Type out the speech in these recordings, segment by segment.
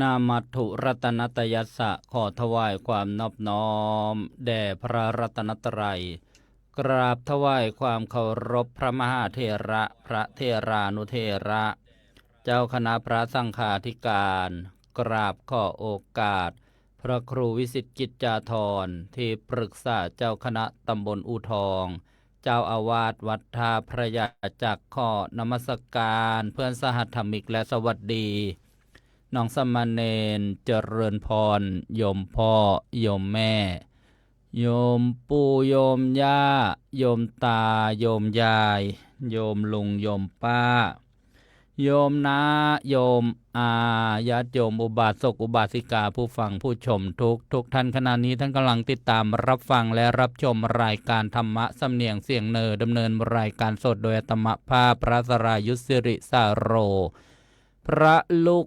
นามัตถุรัตนตยัสสะขอถวายความนอบน้อมแด่พระรัตนตรัยกราบถวายความเคารพพระมหาเถระพระเถรานุเถระเจ้าคณะพระสังฆาธิการกราบขอโอกาสพระครูวิสิตกิจจาธรที่ปรึกษาเจ้าคณะตำบลอูทองเจ้าอาวาสวัดท่าพระยาจักข้อนมัสการเพื่อนสหธรรมิกและสวัสดีน้องสมณเณรเจริญพรโยมพ่อโยมแม่โยมปู่โยมย่าโยมตาโยมยายโยมลุงโยมป้าโยมน้าโยมอาญาติโยมอุบาสกอุบาสิกาผู้ฟังผู้ชมทุกท่านขณะนี้ท่านกำลังติดตามรับฟังและรับชมรายการธรรมะสำเนียงเสียงเนอดำเนินรายการสดโดยอาตมาภาพพระสรายุทธสิริสาโรพระลูก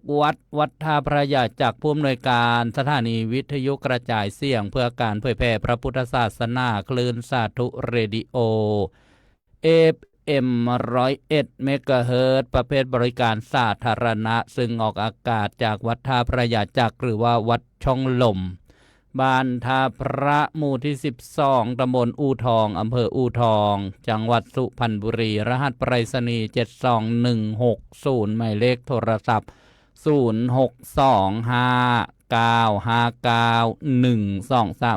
วัดท่าพระยาจากผู้อำนวยการสถานีวิทยุกระจายเสียงเพื่อการเผยแพร่พระพุทธศาสนาคลื่นสาธุเรดิโอFM 101 เมกะเฮิรตซ์ประเภทบริการสาธารณะซึ่งออกอากาศจากวัดท่าพระยาจักหรือว่าวัดช่องลมบ้านท่าพระหมู่ที่12ตำบลอูทองอำเภออูทองจังหวัดสุพรรณบุรีรหัสไปรษณีย์72160หมายเลขโทรศัพท์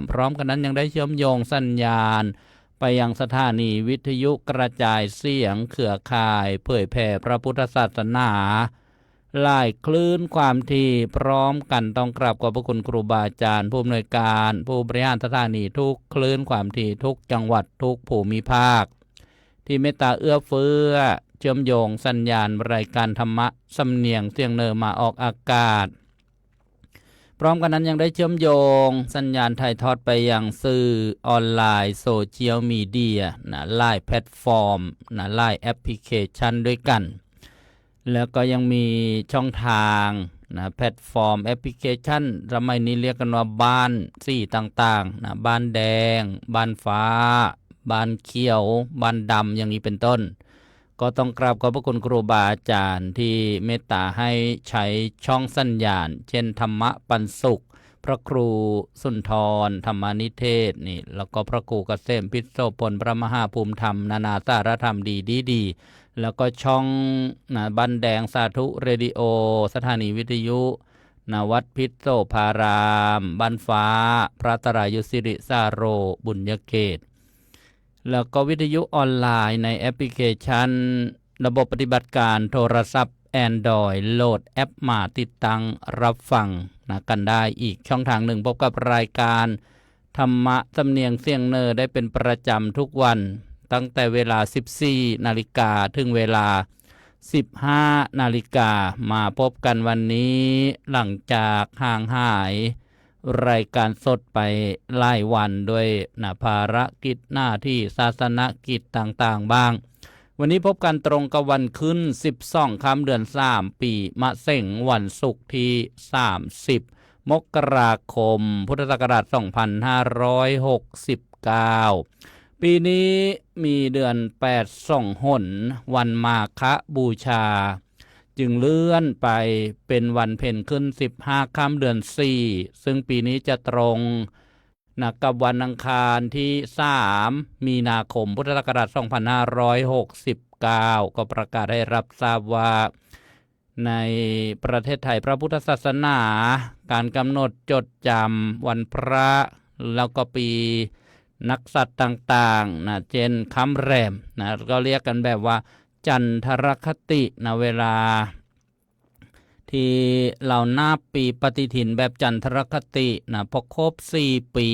0625959123พร้อมกันนั้นยังได้เชื่อมโยงสัญญาณไปยังสถานีวิทยุกระจายเสียงเครือข่ายเผยแผ่พระพุทธศาสนาหลายคลื่นความถี่พร้อมกันต้องกราบขอบพระคุณครูบาอาจารย์ผู้อำนวยการผู้บริหารสถานีทุกคลื่นความถี่ทุกจังหวัดทุกภูมิภาคที่เมตตาเอื้อเฟื้อเชื่อมโยงสัญญาณรายการธรรมะสำเนียงเสียงเนอมาออกอากาศพร้อมกันนั้นยังได้เชื่อมโยงสัญญาณถ่ายทอดไปยังสื่อออนไลน์โซเชียลมีเดียไลน์แพลตฟอร์มไลน์แอปพลิเคชันด้วยกันแล้วก็ยังมีช่องทางแพลตฟอร์มแอปพลิเคชันสมัยนี้เรียกกันว่าบ้านสีต่างๆบ้านแดงบ้านฟ้าบ้านเขียวบ้านดำอย่างนี้เป็นต้นก็ต้องกราบขอบพระคุณครูบาอาจารย์ที่เมตตาให้ใช้ช่องสัญญาณเช่นธรรมะปันสุขพระครูสุนทรธรรมนิเทศนี่แล้วก็พระครูเกษมพิษโสพลพระมหาภูมิธรรมนานาสารธรรมดีแล้วก็ช่องบ้านแดงสาธุเรดิโอสถานีวิทยุวัดพิษโสภารามบ้านฟ้าพระตรายุทธสิริสาโรบุญญเขตแล้วก็วิทยุออนไลน์ในแอปพลิเคชันระบบปฏิบัติการโทรศัพท์ Android โหลดแอปมาติดตั้งรับฟังกันได้อีกช่องทางหนึ่งพบกับรายการธรรมะสำเนียงเสียงเนอได้เป็นประจำทุกวันตั้งแต่เวลา 14 นาฬิกาถึงเวลา 15 นาฬิกามาพบกันวันนี้หลังจากห่างหายรายการสดไปหลายวันด้วยภารกิจหน้าที่ศาสนกิจต่างๆบ้างวันนี้พบกันตรงกับวันขึ้น12ค่ำเดือน3ปีมะเส็งวันศุกร์ที่30มกราคมพุทธศักราช2569ปีนี้มีเดือน8ส่องหนวันมาฆบูชาจึงเลื่อนไปเป็นวันเพ็ญขึ้น15ค่ำเดือน4ซึ่งปีนี้จะตรงกับวันอังคารที่3มีนาคมพุทธศักราช2569ก็ประกาศให้รับทราบว่าในประเทศไทยพระพุทธศาสนาการกำหนดจดจำวันพระแล้วก็ปีนักสัตว์ต่างๆเช่นค่ำแรมก็เรียกกันแบบว่าจันทรคติเวลาที่เรานับปีปฏิทินแบบจันทรคติพอครบ4ปี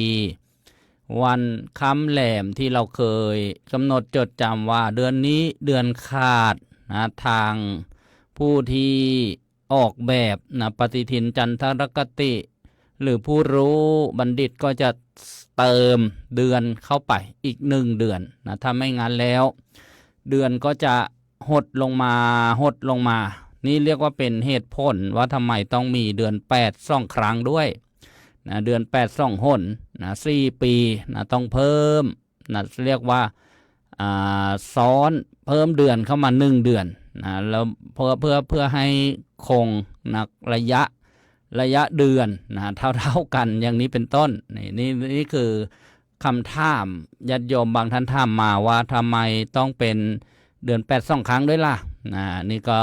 วันค่ำแรมที่เราเคยกำหนดจดจำว่าเดือนนี้เดือนขาดทางผู้ที่ออกแบบปฏิทินจันทรคติหรือผู้รู้บัณฑิตก็จะเติมเดือนเข้าไปอีก1เดือนถ้าไม่งั้นแล้วเดือนก็จะหดลงมานี่เรียกว่าเป็นเหตุผลว่าทำไมต้องมีเดือน8 2 ครั้งด้วยเดือน8 2 หน4 ปีต้องเพิ่มเรียกว่าซ้อนเพิ่มเดือนเข้ามา1เดือนแล้วเพื่อให้คงระยะ ระยะเดือนนะเท่ากันอย่างนี้เป็นต้นนี่คือคำถามญาติโยมบางท่านถามมาว่าทำไมต้องเป็นเดือน8 2 ครั้งด้วยล่ะนี่ก็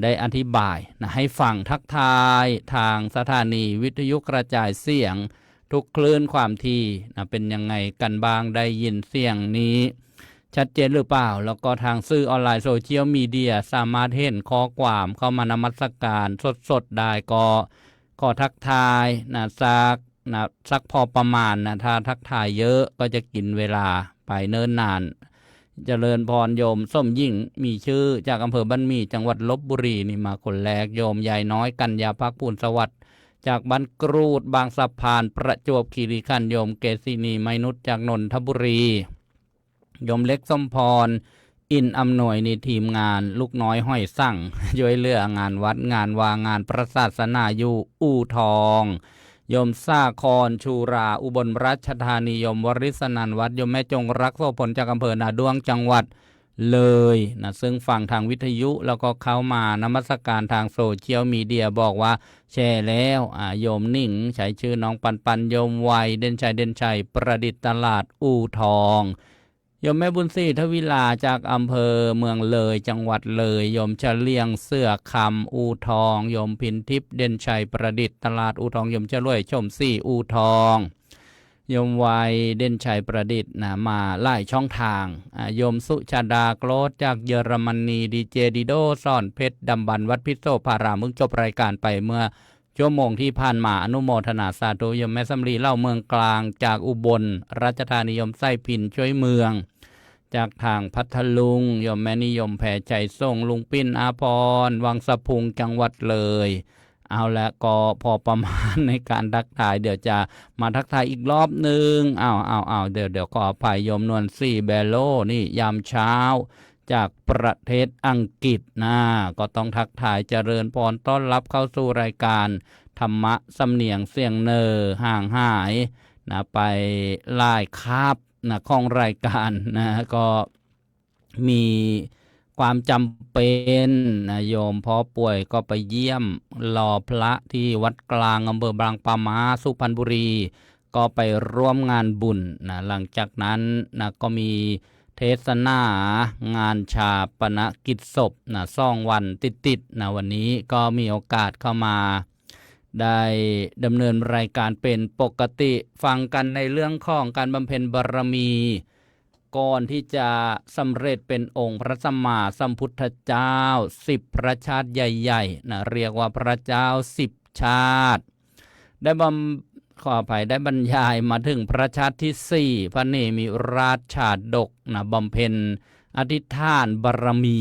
ได้อธิบายให้ฟังทักทายทางสถานีวิทยุกระจายเสียงทุกคลื่นความถี่เป็นยังไงกันบ้างได้ยินเสียงนี้ชัดเจนหรือเปล่าแล้วก็ทางสื่อออนไลน์โซเชียลมีเดียสามารถเห็นข้อความเข้ามานมัสการสดได้ก็ขอทักทายสักพอประมาณถ้าทักทายเยอะก็จะกินเวลาไปเนิ่นนานเจริญพรโยมส้มยิ่งมีชื่อจากอำเภอบ้านหมี่จังหวัดลพบุรีนี่มาคนแรกโยมยายน้อยกัญญาภักพูนสวัสดิ์จากบ้านกรูดบางสะพานประจวบคีรีขันธ์โยมเกษินีไมนุษย์จากนนทบุรีโยมเล็กสมพรอินอำนวยในทีมงานลูกน้อยห้อยสั่งช่วยเหลืองานวัดงานวางานพระศาสนาอยู่อู่ทองโยมสาครชูราอุบลราชธานีโยมวริศนันวัดโยมแม่จงรักโสพลจากอำเภอนาด้วงจังหวัดเลยซึ่งฟังทางวิทยุแล้วก็เข้ามานมัสการทางโซเชียลมีเดียบอกว่าแชร์แล้วโยมนิ่งใช้ชื่อน้องปันโยมวัยเด่นชัยประดิษฐ์ตลาดอู่ทองโยมแม่บุญศรีทวิลาจากอำเภอเมืองเลยจังหวัดเลยโยมเฉลียงเสื้อคำอู่ทองโยมพินทิพย์เด่นชัยประดิษฐ์ตลาดอู่ทองโยมเฉลวยชมสี่อู่ทองโยมวัยเด่นชัยประดิษฐ์มาไล่ช่องทางโยมสุชาดาโกรธจากเยอรมนีดีเจดิโดซ่อนเพชรดำบันวัดพิโซพารามมึงจบรายการไปเมื่อชั่วโมงที่ผ่านมาอนุโมทนาสาธุโยมแม่สำลีเล่าเมืองกลางจากอุบลราชธานีโยมไส้พินช่วยเมืองจากทางพัทลุงโยมแม่นิยมแผ่ใจส่งลุงปิ้นอาพรวังสะพุงจังหวัดเลยเอาละก็พอประมาณในการทักทายเดี๋ยวจะมาทักทายอีกรอบหนึ่งเดี๋ยวขออภัยโยมนวลซี่เบโลนี่ยามเช้าจากประเทศอังกฤษก็ต้องทักทายเจริญพรต้อนรับเข้าสู่รายการธรรมะสำเนียงเสียงเนอห่างหายไปไล่คาบของรายการก็มีความจำเป็นโยมพอป่วยก็ไปเยี่ยมรอพระที่วัดกลางอำเภอบางปะมาสุพรรณบุรีก็ไปร่วมงานบุญหลังจากนั้นก็มีเทศนางานชาปนกิจศพ2 วันติดวันนี้ก็มีโอกาสเข้ามาได้ดำเนินรายการเป็นปกติฟังกันในเรื่องของการบำเพ็ญบารมีก่อนที่จะสำเร็จเป็นองค์พระสัมมาสัมพุทธเจ้า10 พระชาติใหญ่ๆเรียกว่าพระเจ้า10 ชาติได้ขออภัยได้บรรยายมาถึงพระชาติที่4พระเนมิราชชาดกบำเพ็ญอธิษฐานบารมี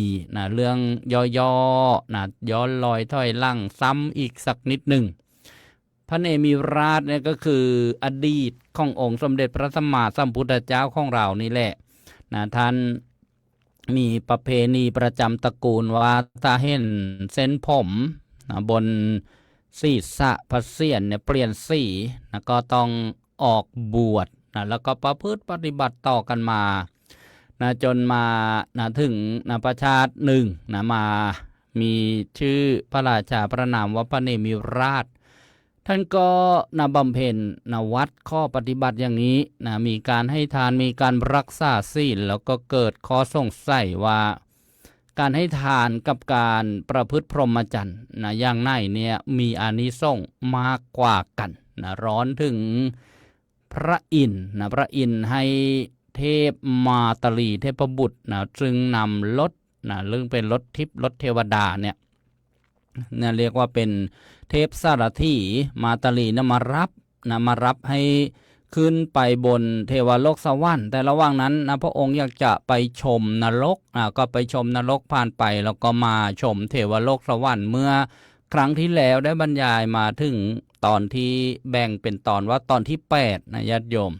เรื่องย่อย้อนลอยถ้อยลั่งซ้ำอีกสักนิดหนึ่งพระเนมิราชเนี่ยก็คืออดีตขององค์สมเด็จพระสัมมาสัมพุทธเจ้าของเรานี่แหละท่านมีประเพณีประจำตระกูลว่าถ้าเห็นเส้นผมบนศีรษะพระเศียรเนี่ยเปลี่ยนสีก็ต้องออกบวชแล้วก็ประพฤติปฏิบัติต่อกันมาจนมาถึงประชาติหนึ่งมามีชื่อพระราชาพระนามว่าพระเนมิราชท่านก็บำเพ็ญวัดข้อปฏิบัติอย่างนี้มีการให้ทานมีการรักษาศีลแล้วก็เกิดข้อสงสัยว่าการให้ทานกับการประพฤติพรหมจรรย์อย่างไหนเนี่ยมีอานิสงส์มากกว่ากันร้อนถึงพระอินทร์พระอินทร์ให้เทพมาตลีเทพบุตรจึงนำรถเรื่องเป็นรถทิพย์รถเทวดาเนี่ยเรียกว่าเป็นเทพสารถีมาตลีมารับให้ขึ้นไปบนเทวโลกสวรรค์แต่ระหว่างนั้นพระองค์อยากจะไปชมนรกก็ไปชมนรกผ่านไปแล้วก็มาชมเทวโลกสวรรค์เมื่อครั้งที่แล้วได้บรรยายมาถึงตอนที่แบ่งเป็นตอนว่าตอนที่8ญาติโยม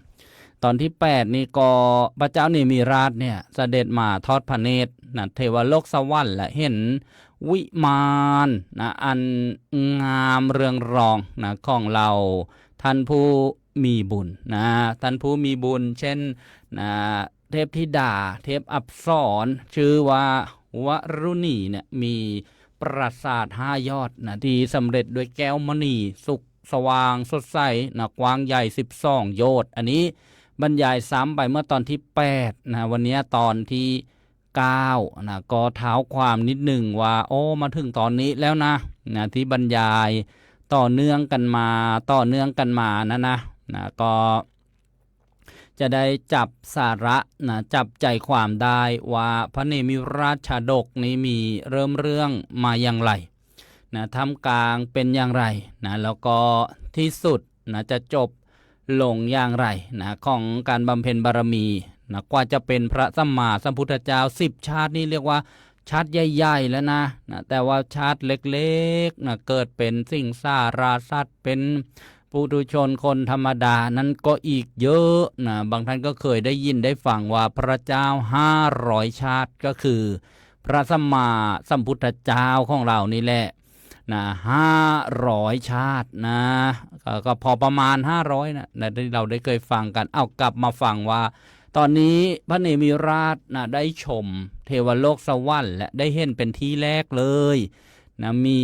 ตอนที่8นี่ก็พระเจ้าเนมิราชเนี่ยเสด็จมาทอดพระเนตรเทวโลกสวรรค์และเห็นวิมานอันงามเรืองรองของเราท่านผู้มีบุญท่านผู้มีบุญเช่นเทพธิดาเทพอัปสรชื่อว่าวรุณีเนี่ยมี ปราสาท5ยอดนะที่สำเร็จด้วยแก้วมณีสุกสว่างสดใสนะกว้างใหญ่12โยชน์อันนี้บรรยายซ้ำไปเมื่อตอนที่8นะวันนี้ตอนที่9นะก็เท้าความนิดหนึ่งว่าโอ้มาถึงตอนนี้แล้วนะที่บรรยายต่อเนื่องกันมานะก็จะได้จับสาระนะจับใจความได้ว่าพระเนมิราชชาดกนี้มีเริ่มเรื่องมาอย่างไรนะท่ามกลางเป็นอย่างไรนะแล้วก็ที่สุดนะจะจบลงอย่างไรนะของการบำเพ็ญบารมีนะกว่าจะเป็นพระสัมมาสัมพุทธเจ้า10ชาตินี่เรียกว่าชาติใหญ่ๆแล้วนะแต่ว่าชาติเล็กๆนะเกิดเป็นสิ่งสาราสัตว์เป็นปุถุชนคนธรรมดานั้นก็อีกเยอะนะบางท่านก็เคยได้ยินได้ฟังว่าพระเจ้า500ชาติก็คือพระสัมมาสัมพุทธเจ้าของเรานี่แหละนะ500ชาตินะก็พอประมาณ500นะที่เราได้เคยฟังกันเอากลับมาฟังว่าตอนนี้พระเนมิราชนะได้ชมเทวโลกสวรรค์และได้เห็นเป็นที่แรกเลยนะมี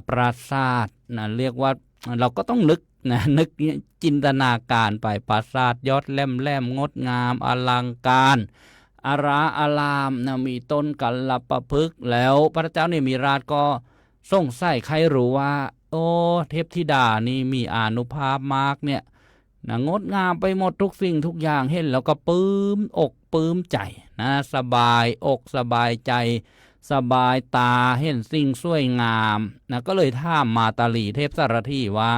ปราสาทนะเรียกว่าเราก็ต้องนึกจินตนาการไปปราสาทยอดแหลมงดงามอลังการอาราอารามนะมีต้นกัลลปพฤกษ์แล้วพระเจ้าเนมิราชก็สงสัยใครรู้ว่าโอ้เทพธิดานี่มีอานุภาพมากเนี่ยนะงดงามไปหมดทุกสิ่งทุกอย่างเห็นแล้วก็ปลื้มอกปลื้มใจนะสบายอกสบายใจสบายตาเห็นสิ่งสวยงามนะก็เลยถามมาตาลีเทพสารถีว่า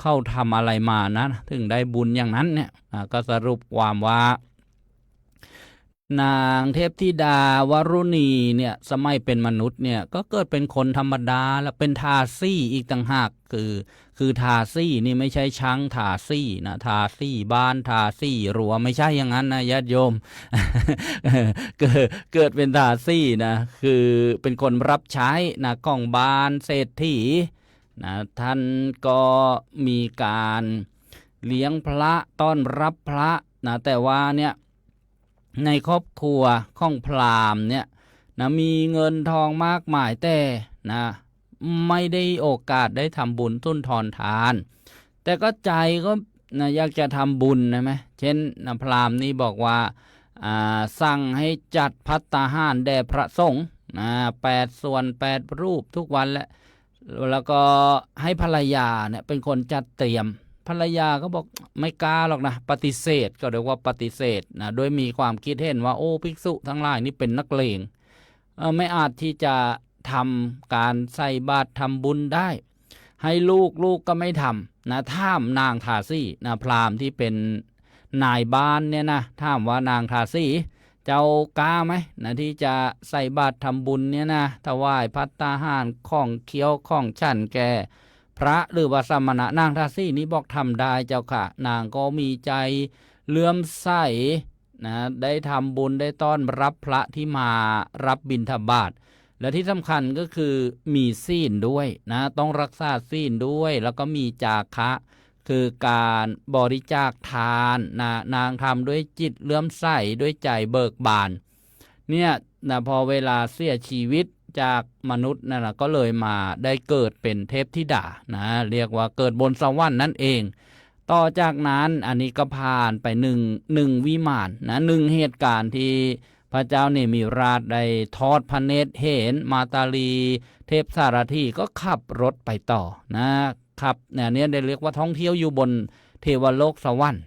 เข้าทำอะไรมานะถึงได้บุญอย่างนั้นเนี่ยก็สรุปความว่านางเทพธิดาวรุณีเนี่ยสมัยเป็นมนุษย์เนี่ยก็เกิดเป็นคนธรรมดาแล้วเป็นทาซี่อีกต่างหากคือทาซี่นี่ไม่ใช่ช้างทาซี่นะทาซี่บ้านทาซี่รั้วไม่ใช่อย่างนั้นนะญาติโยม เกิดเป็นทาซี่นะคือเป็นคนรับใช้นะของบ้านเศรษฐีนะท่านก็มีการเลี้ยงพระต้อนรับพระนะแต่ว่าเนี่ยในครอบครัวของพราหมณ์เนี่ยนะมีเงินทองมากมายแต่นะไม่ได้โอกาสได้ทำบุญสุนทรทานแต่ก็ใจก็นะอยากจะทำบุญนะไหมเช่นนะพราหมณ์นี่บอกว่าสั่งให้จัดภัตตาหารแด่พระสงฆ์8 ส่วน 8 รูปทุกวันแล้วก็ให้ภรรยาเนี่ยเป็นคนจัดเตรียมภรรยาก็บอกไม่กล้าหรอกนะปฏิเสธก็เรียกว่าปฏิเสธนะโดยมีความคิดเห็นว่าโอ้ภิกษุทั้งหลายนี่เป็นนักเลงไม่อาจที่จะทำการใส่บาตรทำบุญได้ให้ลูกก็ไม่ทำนะถามนางทาสีนะพราหมณ์ที่เป็นนายบ้านเนี่ยนะถามว่านางทาสีเจ้ากล้าไหมนะที่จะใส่บาตรทำบุญเนี่ยนะถวายภัตตาหารของเคี้ยวของฉันแก่พระหรือว่าสมณะนางทาสีนี้บอกทำได้เจ้าค่ะนางก็มีใจเลื่อมใสนะได้ทำบุญได้ต้อนรับพระที่มารับบิณฑบาตและที่สำคัญก็คือมีศีลด้วยนะต้องรักษาศีลด้วยแล้วก็มีจาคะคือการบริจาคทานนางทำด้วยจิตเลื่อมใสด้วยใจเบิกบานเนี่ยนะพอเวลาเสียชีวิตจากมนุษย์นั่นแหละก็เลยมาได้เกิดเป็นเทพธิดานะเรียกว่าเกิดบนสวรรค์นั่นเองต่อจากนั้นอันนี้ก็ผ่านไปหนึ่งวิมานนะ1เหตุการณ์ที่พระเจ้าเนมิราชได้ทอดพระเนตรเห็นมาตาลีเทพสารถีก็ขับรถไปต่อนะครับเนี่ยได้เรียกว่าท่องเที่ยวอยู่บนเทวโลกสวรรค์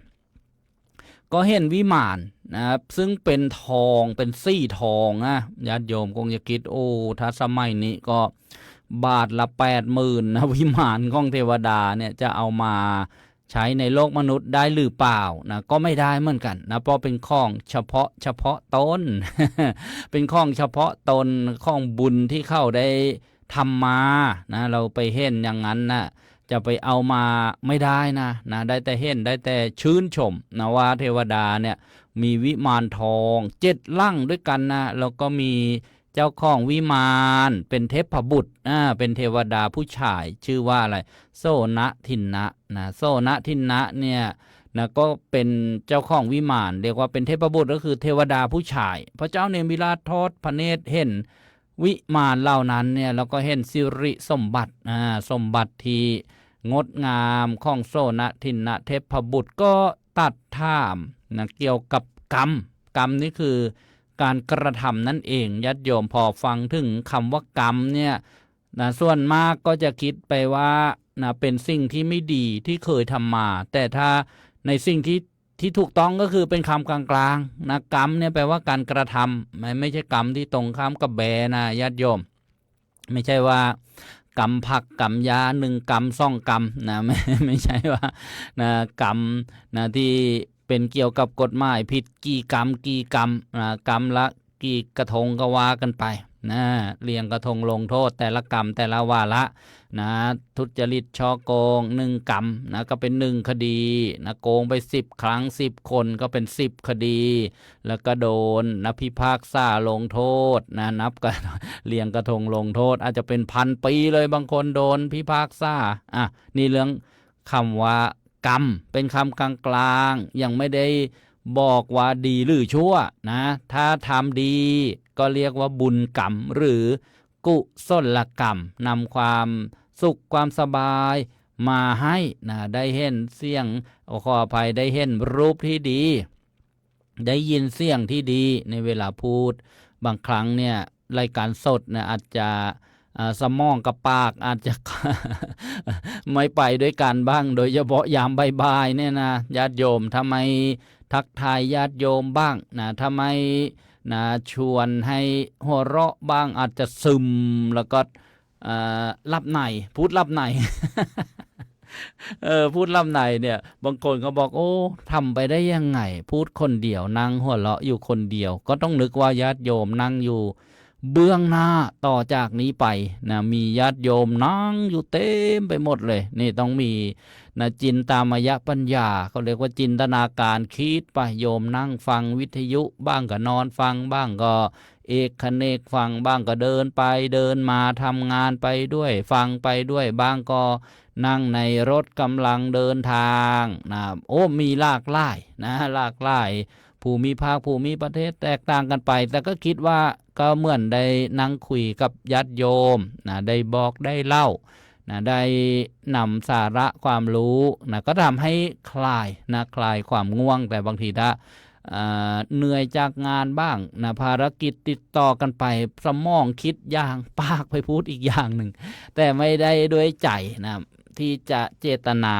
ก็เห็นวิมานนะครับซึ่งเป็นทองเป็นซี่ทองนะญาติโยมคงจะคิดโอ้ถ้าสมัยนี้ก็บาทละ80,000นะวิมานของเทวดาเนี่ยจะเอามาใช้ในโลกมนุษย์ได้หรือเปล่านะก็ไม่ได้เหมือนกันนะเพราะเป็นของเฉพาะตน เป็นของเฉพาะตนของบุญที่เข้าได้ทำมานะเราไปเห็นอย่างนั้นนะจะไปเอามาไม่ได้นะได้แต่เห็นได้แต่ชื่นชมนะว่าเทวดาเนี่ยมีวิมานทอง7ลั่งด้วยกันนะแล้วก็มีเจ้าของวิมานเป็นเทพบุตรเป็นเทวดาผู้ชายชื่อว่าอะไรโสนทินนะโสนทินนะเนี่ยนะก็เป็นเจ้าของวิมานเรียกว่าเป็นเทพบุตรก็คือเทวดาผู้ชายพระเจ้าเนมิราชทอดพระเนตรเห็น วิมานเหล่านั้นเนี่ยเราก็เห็นสิริสมบัติสมบัติที่งดงามของโสนทินเทพบุตรก็ตัดถามนะเกี่ยวกับกรรมนี่คือการกระทำนั่นเองญาติโยมพอฟังถึงคำว่ากรรมเนี่ยนะส่วนมากก็จะคิดไปว่านะเป็นสิ่งที่ไม่ดีที่เคยทำมาแต่ถ้าในสิ่งที่ถูกต้องก็คือเป็นคำกลางๆนะกรรมเนี่ยแปลว่าการกระทำไม่ใช่กรรมที่ตรงข้ามกับแบนะญาติโยมไม่ใช่ว่ากรรมผักกรรมยา1 กรรม2 กรรมนะไม่ใช่ว่านะกรรมนะที่เป็นเกี่ยวกับกฎหมายผิดกี่กรรมนะกรรมละกี่กระทงก็ว่ากันไปนะเรียงกระทงลงโทษแต่ละกรรมแต่ละวาระนะทุจริตช่อโกง1 กรรมนะก็เป็น1 คดีนะโกงไป10 ครั้ง10 คนก็เป็น10 คดีแล้วก็โดนนะพิพากษาลงโทษนะนับกันเรียงกระทงลงโทษอาจจะเป็น1,000 ปีเลยบางคนโดนพิพากษานี่เรื่องคำว่ากรรมเป็นคำกลางๆยังไม่ได้บอกว่าดีหรือชั่วนะถ้าทำดีก็เรียกว่าบุญกรรมหรือกุศลกรรมนำความสุขความสบายมาให้นะได้เห็นเสียงขออภัยได้เห็นรูปที่ดีได้ยินเสียงที่ดีในเวลาพูดบางครั้งเนี่ยรายการสดเนี่ยอาจจะสมองกับปากอาจจะ ไม่ไปด้วยกันบ้างโดยเฉพาะยามบ่ายๆเนี่ยนะญาติโยมทำไมทักทายญาติโยมบ้างนะทำไมนะชวนให้หัวเราะบ้างอาจจะซึมแล้วก็หลับในพูดหลับใน พูดลำไหนเนี่ยบางคนเขาบอกโอ้ทำไปได้ยังไงพูดคนเดียวนั่งหัวเราะอยู่คนเดียวก็ต้องนึกว่าญาติโยมนั่งอยู่เบื้องหน้าต่อจากนี้ไปนะมีญาติโยมนั่งอยู่เต็มไปหมดเลยนี่ต้องมีนะจินตามยปัญญาเขาเรียกว่าจินตนาการคิดไปโยมนั่งฟังวิทยุบ้างก็นอนฟังบ้างก็เอกคเนกฟังบ้างก็เดินไปเดินมาทำงานไปด้วยฟังไปด้วยบ้างก็นั่งในรถกำลังเดินทางนะโอ้มีหลากหลายนะหลากหลายภูมิภาคภูมิประเทศแตกต่างกันไปแต่ก็คิดว่าก็เหมือนได้นั่งคุยกับญาติโยมนะได้บอกได้เล่านะได้นำสาระความรู้นะก็ทำให้คลายความง่วงแต่บางทีถ้าเหนื่อยจากงานบ้างนะภารกิจติดต่อกันไปสมองคิดอย่างปากไปพูดอีกอย่างหนึ่งแต่ไม่ได้ด้วยใจนะที่จะเจตนา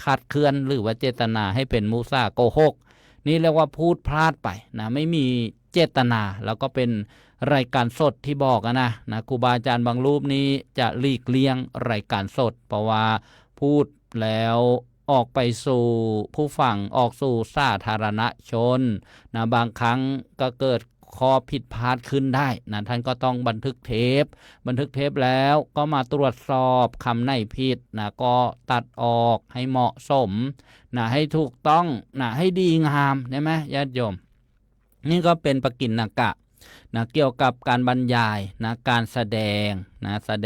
คาดเคลื่อนหรือว่าเจตนาให้เป็นมุสาโกหกนี่เรียกว่าพูดพลาดไปนะไม่มีเจตนาแล้วก็เป็นรายการสดที่บอกนะครูบาอาจารย์บางรูปนี้จะหลีกเลี่ยงรายการสดเพราะว่าพูดแล้วออกไปสู่ผู้ฟังออกสู่สาธารณชนนะบางครั้งก็เกิดข้อผิดพลาดขึ้นได้นะท่านก็ต้องบันทึกเทปแล้วก็มาตรวจสอบคำไหนผิดนะก็ตัดออกให้เหมาะสมนะให้ถูกต้องนะให้ดีงามใช่ไหมญาติโยมนี่ก็เป็นปกิณกะนะเกี่ยวกับการบรรยายนะการแสด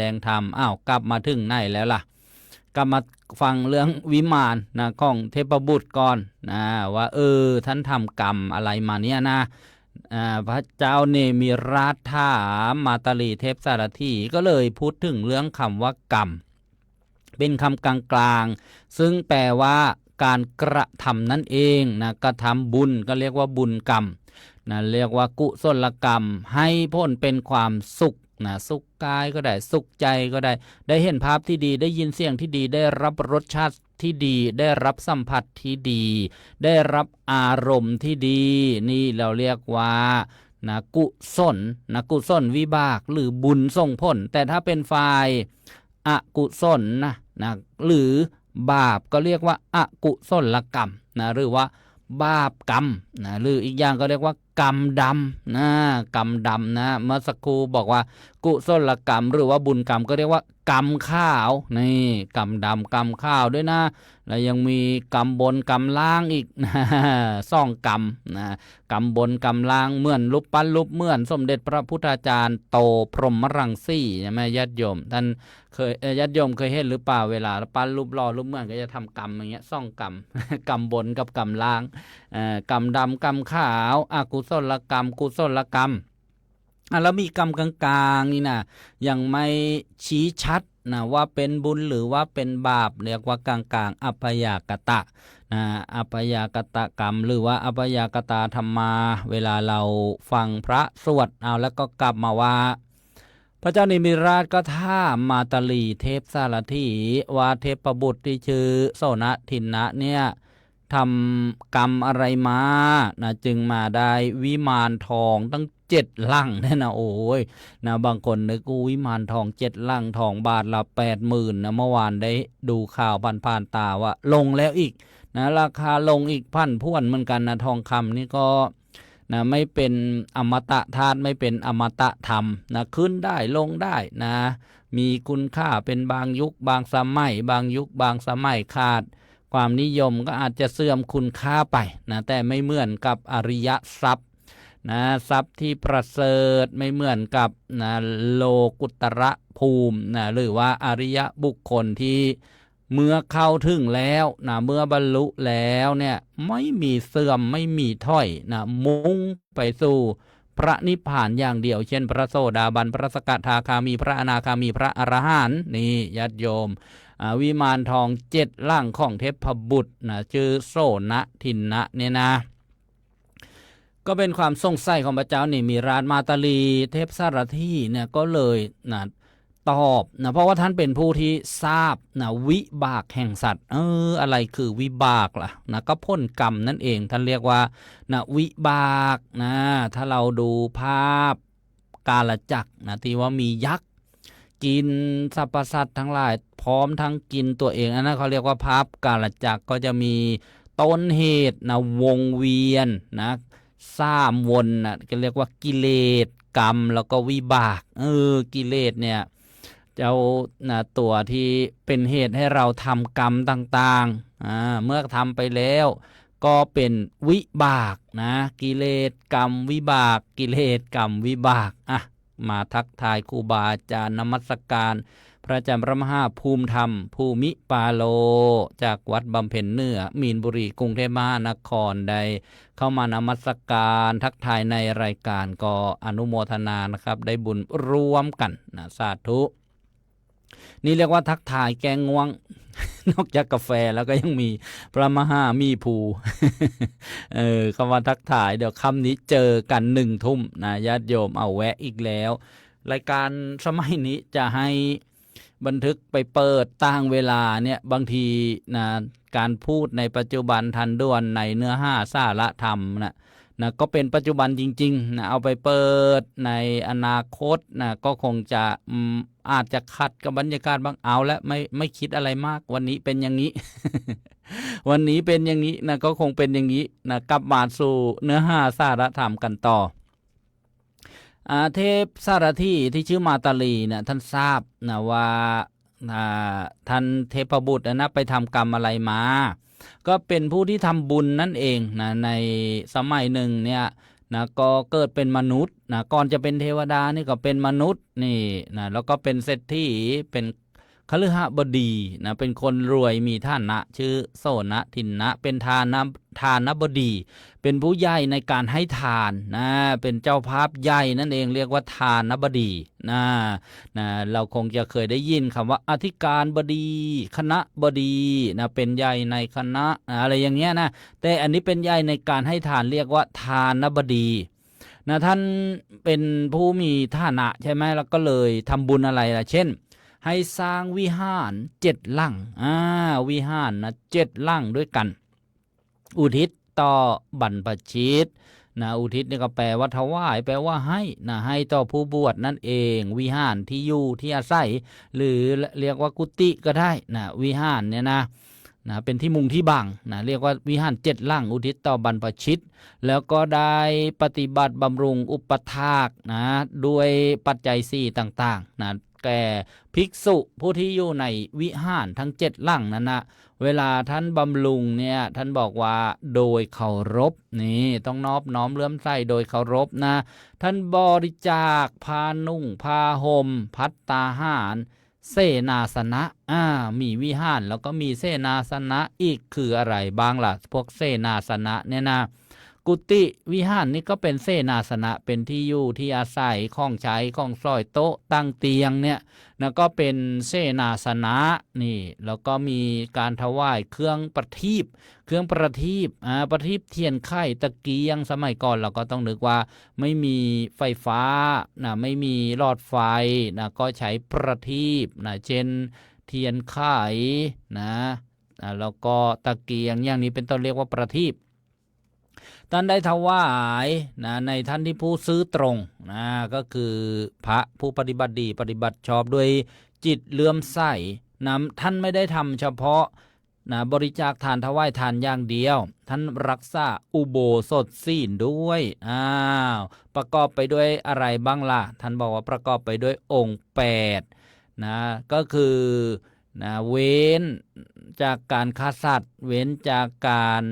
งธรรมกลับมาถึงไหนแล้วล่ะกลับมาฟังเรื่องวิมานนะของเทพบุตรก่อนนะว่าท่านทำกรรมอะไรมาเนี่ยนะพระเจ้าเนมิราชถามมาตาลีเทพสารถีก็เลยพูดถึงเรื่องคำว่ากรรมเป็นคำกลางๆซึ่งแปลว่าการกระทำนั่นเองนะกระทำบุญก็เรียกว่าบุญกรรมนะเรียกว่ากุศลกรรมให้ผลเป็นความสุขนะสุขกายก็ได้สุขใจก็ได้เห็นภาพที่ดีได้ยินเสียงที่ดีได้รับรสชาติที่ดีได้รับสัมผัสที่ดีได้รับอารมณ์ที่ดีนี่เราเรียกว่านะกุศลวิบากหรือบุญส่งผลแต่ถ้าเป็นฝ่ายอกุศลนะหรือบาปก็เรียกว่าอกุศลกรรมนะหรือว่าบาปกรรมนะหรืออีกอย่างก็เรียกว่ากรรมดำนะกรรมดำนะเมื่อสักครู่บอกว่ากุศลกรรมหรือว่าบุญกรรมก็เรียกว่ากรรมข้าวนี่กรรมดำกรรมข้าวด้วยนะแล้วยังมีกรรมบนกรรมล่างอีกนะ2 กรรมนะกรรมบนกรรมล่างเหมือนรูปปั้นรูปเหมือนสมเด็จพระพุทธาจารย์โตพรหมรังสีใช่ไหมญาติโยมท่านเคยญาติโยมเคยเห็นหรือเปล่าเวลาปั้นรูปหล่อรูปเหมือนก็จะทำกรรมอย่างเงี้ย2 กรรม กรรมบนกับกรรมล่างกรรมดำกรรมขาวอกุศลกรรมกุศลกรรม แล้วมีกรรมกลางๆนี่นะยังไม่ชี้ชัดนะว่าเป็นบุญหรือว่าเป็นบาปเรียกว่ากลางๆอัพยากตะนะอัพยากตกรรมหรือว่าอัพยากตาธรรมาเวลาเราฟังพระสวดเอาแล้วก็กลับมาว่าพระเจ้านิมิราชก็ท่ามาตลีเทพสารถีว่าเทพบุตรที่ชื่อโสนทินนะเนี่ยทำกรรมอะไรมานะจึงมาได้วิมานทองตั้ง7 ลังเนี่ยนะโอ้ยนะบางคนนึกวิมานทอง7 ลังทองบาทละ80,000นะเมื่อวานได้ดูข่าวผ่านตาว่าลงแล้วอีกนะราคาลงอีกพันพ่วนเหมือนกันนะทองคำนี่ก็นะไม่เป็นอมตะธาตุไม่เป็นอมตะธรรมนะขึ้นได้ลงได้นะมีคุณค่าเป็นบางยุคบางสมัยบางยุคบางสมัยขาดความนิยมก็อาจจะเสื่อมคุณค่าไปนะแต่ไม่เหมือนกับอริยทรัพย์นะทรัพย์ที่ประเสริฐไม่เหมือนกับนะโลกุตระภูมินะหรือว่าอริยบุคคลที่เมื่อเข้าถึงแล้วนะเมื่อบรรลุแล้วเนี่ยไม่มีเสื่อมไม่มีถ้อยนะมุ่งไปสู่พระนิพพานอย่างเดียวเช่นพระโสดาบันพระสกทาคามีพระอนาคามีพระอรหันต์นี่ญาติโยมวิมานทอง7 ลังของเทพบุตรนะชื่อโสนทินนะเนี่ยนะก็เป็นความสงสัยของพระเจ้านี่มีราชมาตลีเทพสารถีเนี่ยก็เลยนะตอบนะเพราะว่าท่านเป็นผู้ที่ทราบนะวิบากแห่งสัตว์อะไรคือวิบากล่ะนะก็พ้นกรรมนั่นเองท่านเรียกว่านะวิบากนะถ้าเราดูภาพกาลจักรนะที่ว่ามียักษ์กินสรรพสัตว์ทั้งหลายพร้อมทั้งกินตัวเองอันนั้นเขาเรียกว่าภาพกาลจักรก็จะมีต้นเหตุนะวงเวียนนะ3 วนนะก็เรียกว่ากิเลสกรรมแล้วก็วิบากกิเลสเนี่ยเจ้าตัวที่เป็นเหตุให้เราทำกรรมต่างๆเมื่อทำไปแล้วก็เป็นวิบากนะกิเลสกรรมวิบากกิเลสกรรมวิบากมาทักทายครูบาอาจารย์นมัสการพระอาจารย์พระมหาภูมิธรรมภูมิปาโลจากวัดบำเพ็ญเหนือมีนบุรีกรุงเทพมหานครได้เข้ามานมัสการทักทายในรายการก็อนุโมทนานะครับได้บุญร่วมกันนะสาธุนี่เรียกว่าทักทายแกงง่วง นอกจากกาแฟแล้วก็ยังมีพระมหามีภู คำว่าทักทายเดี๋ยวคำนี้เจอกัน1 ทุ่มนะญาติโยมเอาแวะอีกแล้วรายการสมัยนี้จะให้บันทึกไปเปิดตั้งเวลาเนี่ยบางทีนะการพูดในปัจจุบันทันด่วนในเนื้อหาสาระธรรมนะก็เป็นปัจจุบันจริงๆนะเอาไปเปิดในอนาคตนะก็คงจะอาจจะขัดกับบรรยากาศบางเอาและไม่คิดอะไรมากวันนี้เป็นอย่างนี้ วันนี้เป็นอย่างนี้นะก็คงเป็นอย่างนี้นะกลับมาสู่เนื้อหาสาระธรรมกันต่อเทพสารถีที่ชื่อมาตาลีเนี่ยท่านทราบนะว่าท่านเทพบุตรนะไปทำกรรมอะไรมาก็เป็นผู้ที่ทำบุญนั่นเองนะในสมัยหนึ่งเนี่ยนะก็เกิดเป็นมนุษย์นะก่อนจะเป็นเทวดานี่ก็เป็นมนุษย์นี่นะแล้วก็เป็นเศรษฐีเป็นคฤหบดีนะเป็นคนรวยมีฐานะชื่อโสนทินนะเป็นทานบดีเป็นผู้ใหญ่ในการให้ทานนะเป็นเจ้าภาพใหญ่นั่นเองเรียกว่าทานบดีนะเราคงจะเคยได้ยินคำว่าอธิการบดีคณะบดีนะเป็นใหญ่ในคณะอะไรอย่างเงี้ยนะแต่อันนี้เป็นใหญ่ในการให้ทานเรียกว่าทานบดีนะท่านเป็นผู้มีฐานะใช่ไหมแล้วก็เลยทำบุญอะไรล่ะเช่นให้สร้างวิหาร7 ลังวิหารนะ7 ลังด้วยกันอุทิศต่อบรรพชิตนะอุทิศนี่ก็แปลว่าถวายแปลว่าให้นะให้ต่อผู้บวชนั่นเองวิหารที่อยู่ที่อาศัยหรือเรียกว่ากุฏิก็ได้นะวิหารเนี่ยนะเป็นที่มุงที่บังนะเรียกว่าวิหาร7 ลังอุทิศต่อบรรพชิตแล้วก็ได้ปฏิบัติบำรุงอุปถากนะด้วยปัจจัย4ต่างๆนะแก่ภิกษุผู้ที่อยู่ในวิหารทั้ง7 ลังนั้นนะเวลาท่านบำรุงเนี่ยท่านบอกว่าโดยเคารพนี่ต้องนอบน้อมเลื่อมใสโดยเคารพนะท่านบริจาคผ้านุ่งผ้าห่มภัตตาหารเสนาสนะมีวิหารแล้วก็มีเสนาสนะอีกคืออะไรบ้างล่ะพวกเสนาสนะเนี่ยนะ กุฏิวิหารนี่ก็เป็นเสนาสนะเป็นที่อยู่ที่อาศัยของใช้ของซอยโต๊ะตั้งเตียงเนี่ยนะก็เป็นเสนาสนะนี่แล้วก็มีการถวายเครื่องประทีปประทีปเทียนไข่ตะเกียงสมัยก่อนเราก็ต้องนึกว่าไม่มีไฟฟ้านะไม่มีหลอดไฟนะก็ใช้ประทีปนะเช่นเทียนไข่นะแล้วก็ตะเกียงอย่างนี้เป็นต้นเรียกว่าประทีปท่านได้ถวายนะในท่านที่ผู้ซื้อตรงนะก็คือพระผู้ปฏิบัติดีปฏิบัติชอบด้วยจิตเลื่อมใสนะท่านไม่ได้ทำเฉพาะนะบริจาคทานถวายทานอย่างเดียวท่านรักษาอุโบสถศีลด้วยประกอบไปด้วยอะไรบ้างล่ะท่านบอกว่าประกอบไปด้วยองค์8นะก็คือนะเว้นจากการฆ่าสัตว์เว้นจากการ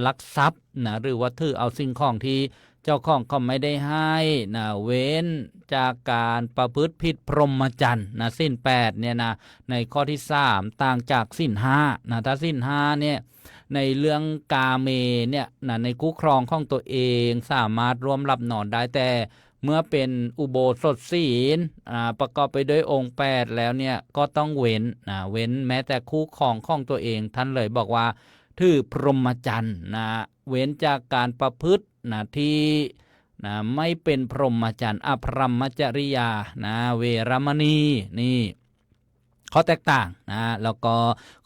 ลักทรัพย์นะหรือว่าถือเอาสิ่งของที่เจ้าของเขาไม่ได้ให้นะเว้นจากการประพฤติผิดพรหมจรรย์นะศีล8เนี่ยนะในข้อที่3ต่างจากศีล5นะถ้าศีล5เนี่ยในเรื่องกาเมเนี่ยนะในคู่ครองของตัวเองสามารถร่วมหลับนอนได้แต่เมื่อเป็นอุโบสถศีลประกอบไปด้วยองค์8แล้วเนี่ยก็ต้องเว้นเว้นแม้แต่คู่ครองของตัวเองท่านเลยบอกว่าถือพรหมจรรย์นะเว้นจากการประพฤตินะที่นะไม่เป็นพรหมจรรย์อภรรมจริยานะเวรมณีนี่ข้อแตกต่างนะแล้วก็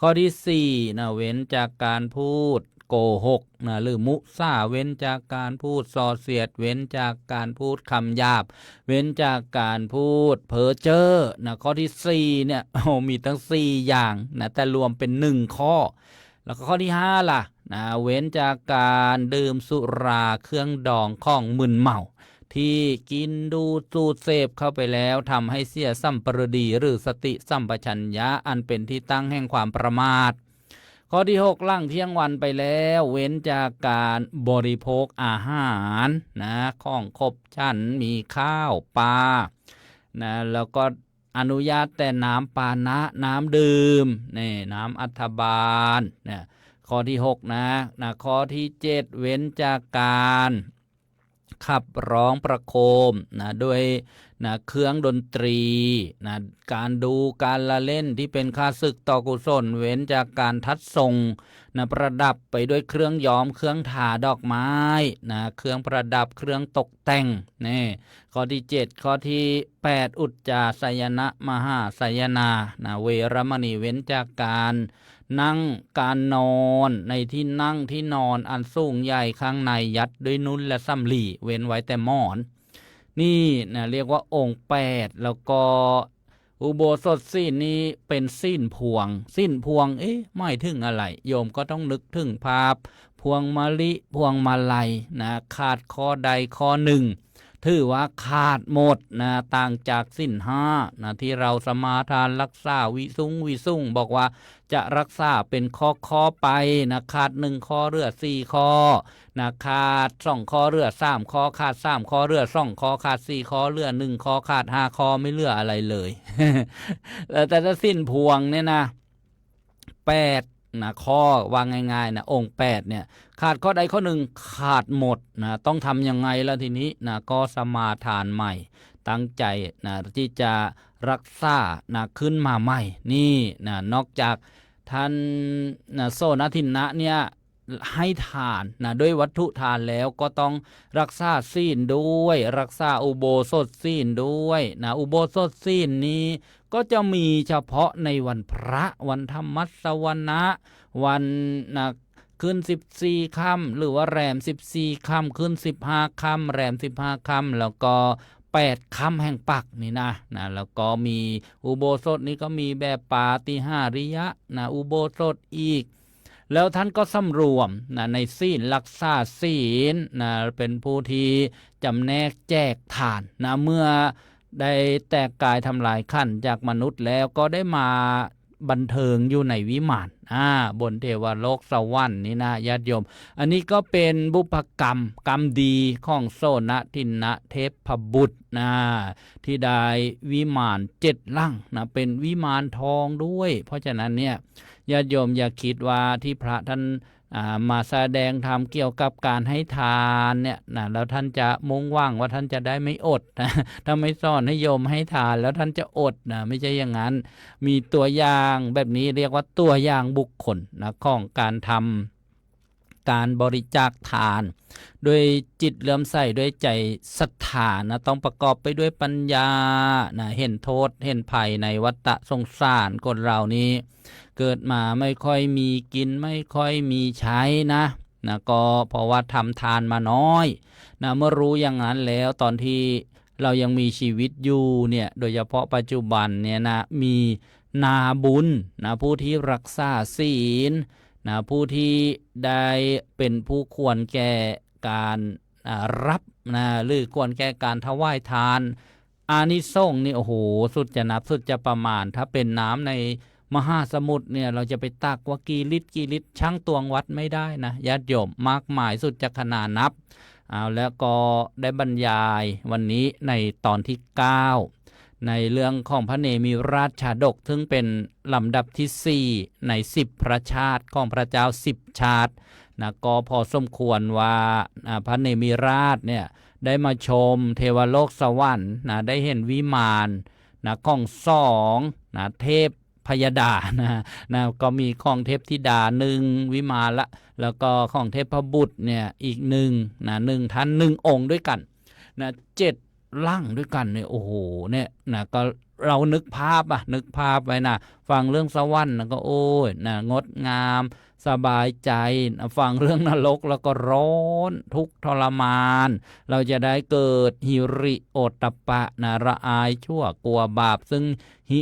ข้อที่4นะเว้นจากการพูดโกหกนะหรือมุสาเว้นจากการพูดส่อเสียดเว้นจากการพูดคำหยาบเว้นจากการพูดเพ้อเจ้อนะข้อที่4เนี่ยมีทั้ง4อย่างนะแต่รวมเป็น1ข้อแล้วก็ข้อที่5ล่ะนะเว้นจากการดื่มสุราเครื่องดองของมึนเมาที่กินดูสูดเสพเข้าไปแล้วทำให้เสียสัมปรดีหรือสติสัมปชัญญะอันเป็นที่ตั้งแห่งความประมาทข้อที่6หลังเที่ยงวันไปแล้วเว้นจากการบริโภคอาหารนะของครบฉันมีข้าวปลานะแล้วก็อนุญาตแต่น้ำปานะน้ำดื่มนี่น้ำอัฐบาลเนี่ยข้อที่6นะข้อที่7เว้นจากการขับร้องประโคมนะด้วยนะเครื่องดนตรีนะการดูการละเล่นที่เป็นค่าศึกต่อกุศลเว้นจากการทัดทรงนะประดับไปด้วยเครื่องย้อมเครื่องถาดอกไม้นะเครื่องประดับเครื่องตกแต่งนี่ข้อที่7ข้อที่8อุจจาสยนะมหาสยนานะเวรมณีเว้นจากการนั่งการนอนในที่นั่งที่นอนอันสูงใหญ่ข้างในยัดด้วยนุ่นและสำลีเว้นไว้แต่หมอนนี่นะเรียกว่าองค์8แล้วก็อุโบสถศีลนี้เป็นศีลพวงไม่ถึงอะไรโยมก็ต้องนึกถึงภาพพวงมะลิพวงมาลัยนะขาดข้อใดข้อหนึ่งถือว่าขาดหมดนะต่างจากศีล5นะที่เราสมาทานรักษาวิสุงบอกว่าจะรักษาเป็นข้อไปนะขาด1ข้อเหลือ4ข้อนะขาด2ข้อเหลือ3ข้อขาด3ข้อเหลือ2ข้อขาด4ข้อเหลือ1ข้อขาด5ข้อไม่เหลืออะไรเลย แต่ถ้าศีลพวงเนี่ยนะ8นะข้อว่าง่ายๆนะองค์8เนี่ยขาดข้อใดข้อหนึ่งขาดหมดนะต้องทำยังไงแล้วทีนี้นะก็สมาทานใหม่ตั้งใจนะที่จะรักษานะขึ้นมาใหม่นี่นะนอกจากท่านนะโสนทินนะเนี่ยให้ทานนะด้วยวัตถุทานแล้วก็ต้องรักษาศีลด้วยรักษาอุโบสถศีลด้วยนะอุโบสถศีลนี้ก็จะมีเฉพาะในวันพระวันธรรมสวนะวันนะขึ้น14ค่ำหรือว่าแรม14ค่ำขึ้น15ค่ำแรม15ค่ำแล้วก็8ค่ำแห่งปักนี่นะแล้วก็มีอุโบสถนี้ก็มีแบบปาฏิหาริยะนะอุโบสถอีกแล้วท่านก็สำรวมนะในศีลรักษาศีลนะเป็นผู้ที่จำแนกแจกทานนะเมื่อได้แตกกายทำลายขันธ์จากมนุษย์แล้วก็ได้มาบันเทิงอยู่ในวิมานบนเทวโลกสวรรค์นี่นะญาติโยมอันนี้ก็เป็นบุพกรรมดีของโสนทินนะเทพบุตรที่ได้วิมาน7ลังนะเป็นวิมานทองด้วยเพราะฉะนั้นเนี่ยญาติโยมอย่าคิดว่าที่พระท่าน มาแสดงธรรมเกี่ยวกับการให้ทานเนี่ยนะแล้วท่านจะมุ่งหวังว่าท่านจะได้ไม่อดนะถ้าไม่สอนให้โยมให้ทานแล้วท่านจะอดนะไม่ใช่อย่างนั้นมีตัวอย่างแบบนี้เรียกว่าตัวอย่างบุคคลนะของการทำการบริจาคทานด้วยจิตเลื่อมใสด้วยใจศรัทธานะต้องประกอบไปด้วยปัญญานะเห็นโทษเห็นภัยในวัฏสงสารคนเรานี้เกิดมาไม่ค่อยมีกินไม่ค่อยมีใช้นะก็เพราะว่าทำทานมาน้อยนะเมื่อรู้อย่างนั้นแล้วตอนที่เรายังมีชีวิตอยู่เนี่ยโดยเฉพาะปัจจุบันเนี่ยนะมีนาบุญนะผู้ที่รักษาศีลนะผู้ที่ได้เป็นผู้ควรแก่การรับนะหรือควรแก่การถวายทานอานิสงส์นี่โอ้โหสุดจะนับสุดจะประมาณถ้าเป็นน้ำในมหาสมุทรเนี่ยเราจะไปตักว่ากี่ลิตรช่างตวงวัดไม่ได้นะญาติโยมมากมายสุดจะขนาดนับเอาแล้วก็ได้บรรยายวันนี้ในตอนที่9ในเรื่องของพระเนมิราชชาดกซึ่งเป็นลำดับที่4ใน10พระชาติของพระเจ้า10ชาตินะก็พอสมควรว่าพระเนมิราชเนี่ยได้มาชมเทวโลกสวรรค์นะได้เห็นวิมานนะของ2นะเทพพยดานะก็มีของเทพธิดา1วิมานละแล้วก็ของเทพบุตรเนี่ยอีก1นะ1ท่าน1องค์ด้วยกันนะ7ร่างด้วยกันเนี่ยโอ้โหเนี่ยนะก็เรานึกภาพไว้นะฟังเรื่องสวรรค์นะก็โอ้ยนะงดงามสบายใจนะฟังเรื่องนรกแล้วก็ร้อนทุกข์ทรมานเราจะได้เกิดหิริโอตตัปปะนะละอายชั่วกลัวบาปซึ่งหิ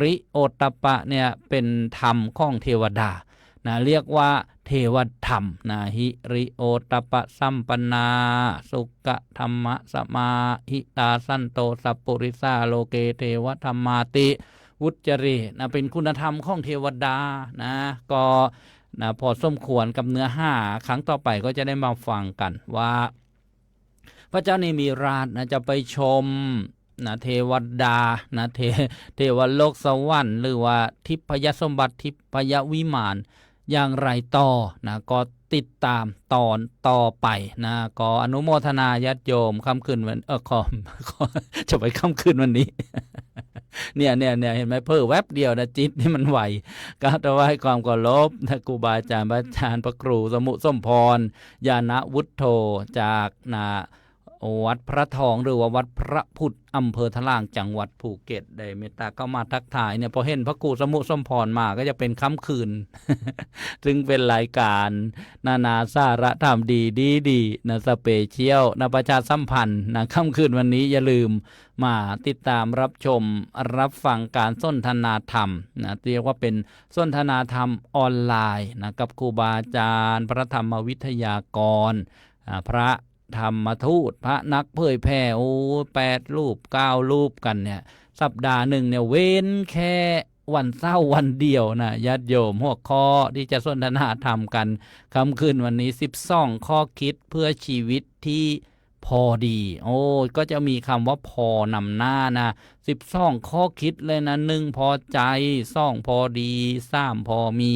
ริโอตตัปปะเนี่ยเป็นธรรมของเทวดานะเรียกว่าเทวธรรมนะหิริโอตตัปปะสัมปันนาสุขธรรมะสมาหิตาสันโตสัพปุริสาโลเกเทวธรรมาติวุจรินะเป็นคุณธรรมของเทวดานะก็นะพอสมควรกับเนื้อหาครั้งต่อไปก็จะได้มาฟังกันว่าพระเจ้าเนมิราชนะจะไปชมนะเทวดานะเทวโลกสวรรค์หรือว่าทิพยสมบัติทิพยวิมานอย่างไรต่อนะก็ติดตามตอนต่อไปนะก็อนุโมทนาญาติโยมค่ำคืนวันจะไปค่ำคืนวันนี้ เนี่ยเห็นไหมเพิ่งแวบเดียวนะจิตนี่มันไหวก็ถวายความเคารพนะครูบาอาจารย์พระครูสมุสมพรญาณวุฒโธจากวัดพระทองหรือว่าวัดพระพุทธอำเภอทะลางจังหวัดภูเก็ตได้เมตตาก็มาทักทายเนี่ยพอเห็นพระครูสมุสมพรมาก็จะเป็นค่ำคืน ซึ่งเป็นรายการนาสาระธรรมดีนะสเปเชียลนะประชาสัมพันธ์นะค่ำคืนวันนี้อย่าลืมมาติดตามรับชมรับฟังการสนทนาธรรมนะเรียกว่าเป็นสนทนาธรรมออนไลน์นะกับครูบาอาจารย์พระธรรมวิทยากรพระธรรมทูตพระนักเผยแผ่8 รูป 9 รูปกันเนี่ยสัปดาห์หนึ่งเนี่ยเว้นแค่วันเสาร์วันเดียวนะญาติโยมหัวข้อที่จะสนทนาธรรมกันค่ำคืนวันนี้12ข้อคิดเพื่อชีวิตที่พอดีก็จะมีคำว่าพอนำหน้านะ12ข้อคิดเลยนะ1พอใจ2พอดี3พอมี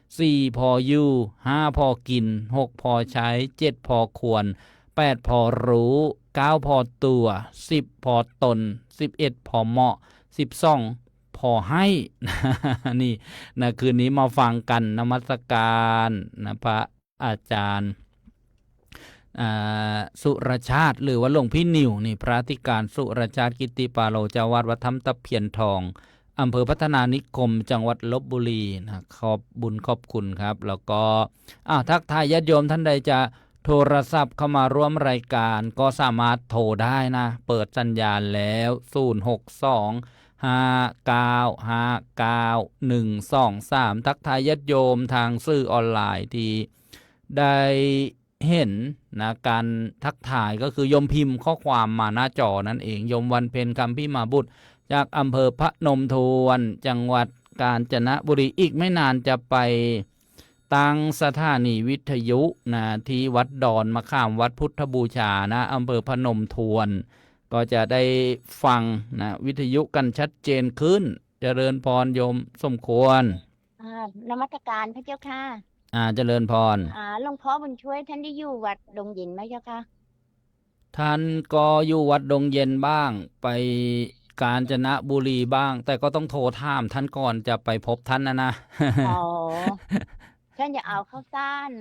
4พออยู่5พอกิน6พอใช้7พอควร8พอรู้9พอตัว10พอตน11พอเหมาะ12พอให้ นี่นะคืนนี้มาฟังกันนมัสการนะพระอาจารย์สุรชาติหรือว่าหลวงพี่นิวนี่พระอธิการสุรชาติกิติปาโลเจ้าวาดวัดถ้ำตะเพียนทองอำเภอพัฒนานิคมจังหวัดลพบุรีนะขอบบุญขอบคุณครับแล้วก็ทักทายญาติโยมท่านใดจะโทรศัพท์เข้ามาร่วมรายการก็สามารถโทรได้นะเปิดสัญญาณแล้ว062595123ทักทายญาติโยมทางสื่อออนไลน์ที่ได้เห็นนะการทักทายก็คือโยมพิมพ์ข้อความมาหน้าจอนั่นเองโยมวันเพ็ญคำพิมาบุตรจากอำเภอพนมทวนจังหวัดกาญจนบุรีอีกไม่นานจะไปตั้งสถานีวิทยุนะที่วัดดอนมะขามวัดพุทธบูชานะอำเภอพนมทวนก็จะได้ฟังนะวิทยุกันชัดเจนขึ้นเจริญพรโยมสมควรนมัสการพระเจ้าค่ะ เจริญพรหลวงพ่อบุญช่วยท่านได้อยู่วัดดงเย็นไหมเจ้าคะท่านก็อยู่วัดดงเย็นบ้างไปกาญจนบุรีบ้างแต่ก็ต้องโทรถามท่านก่อนจะไปพบท่านนะ อ๋อท่านจะเอาข้าวสาร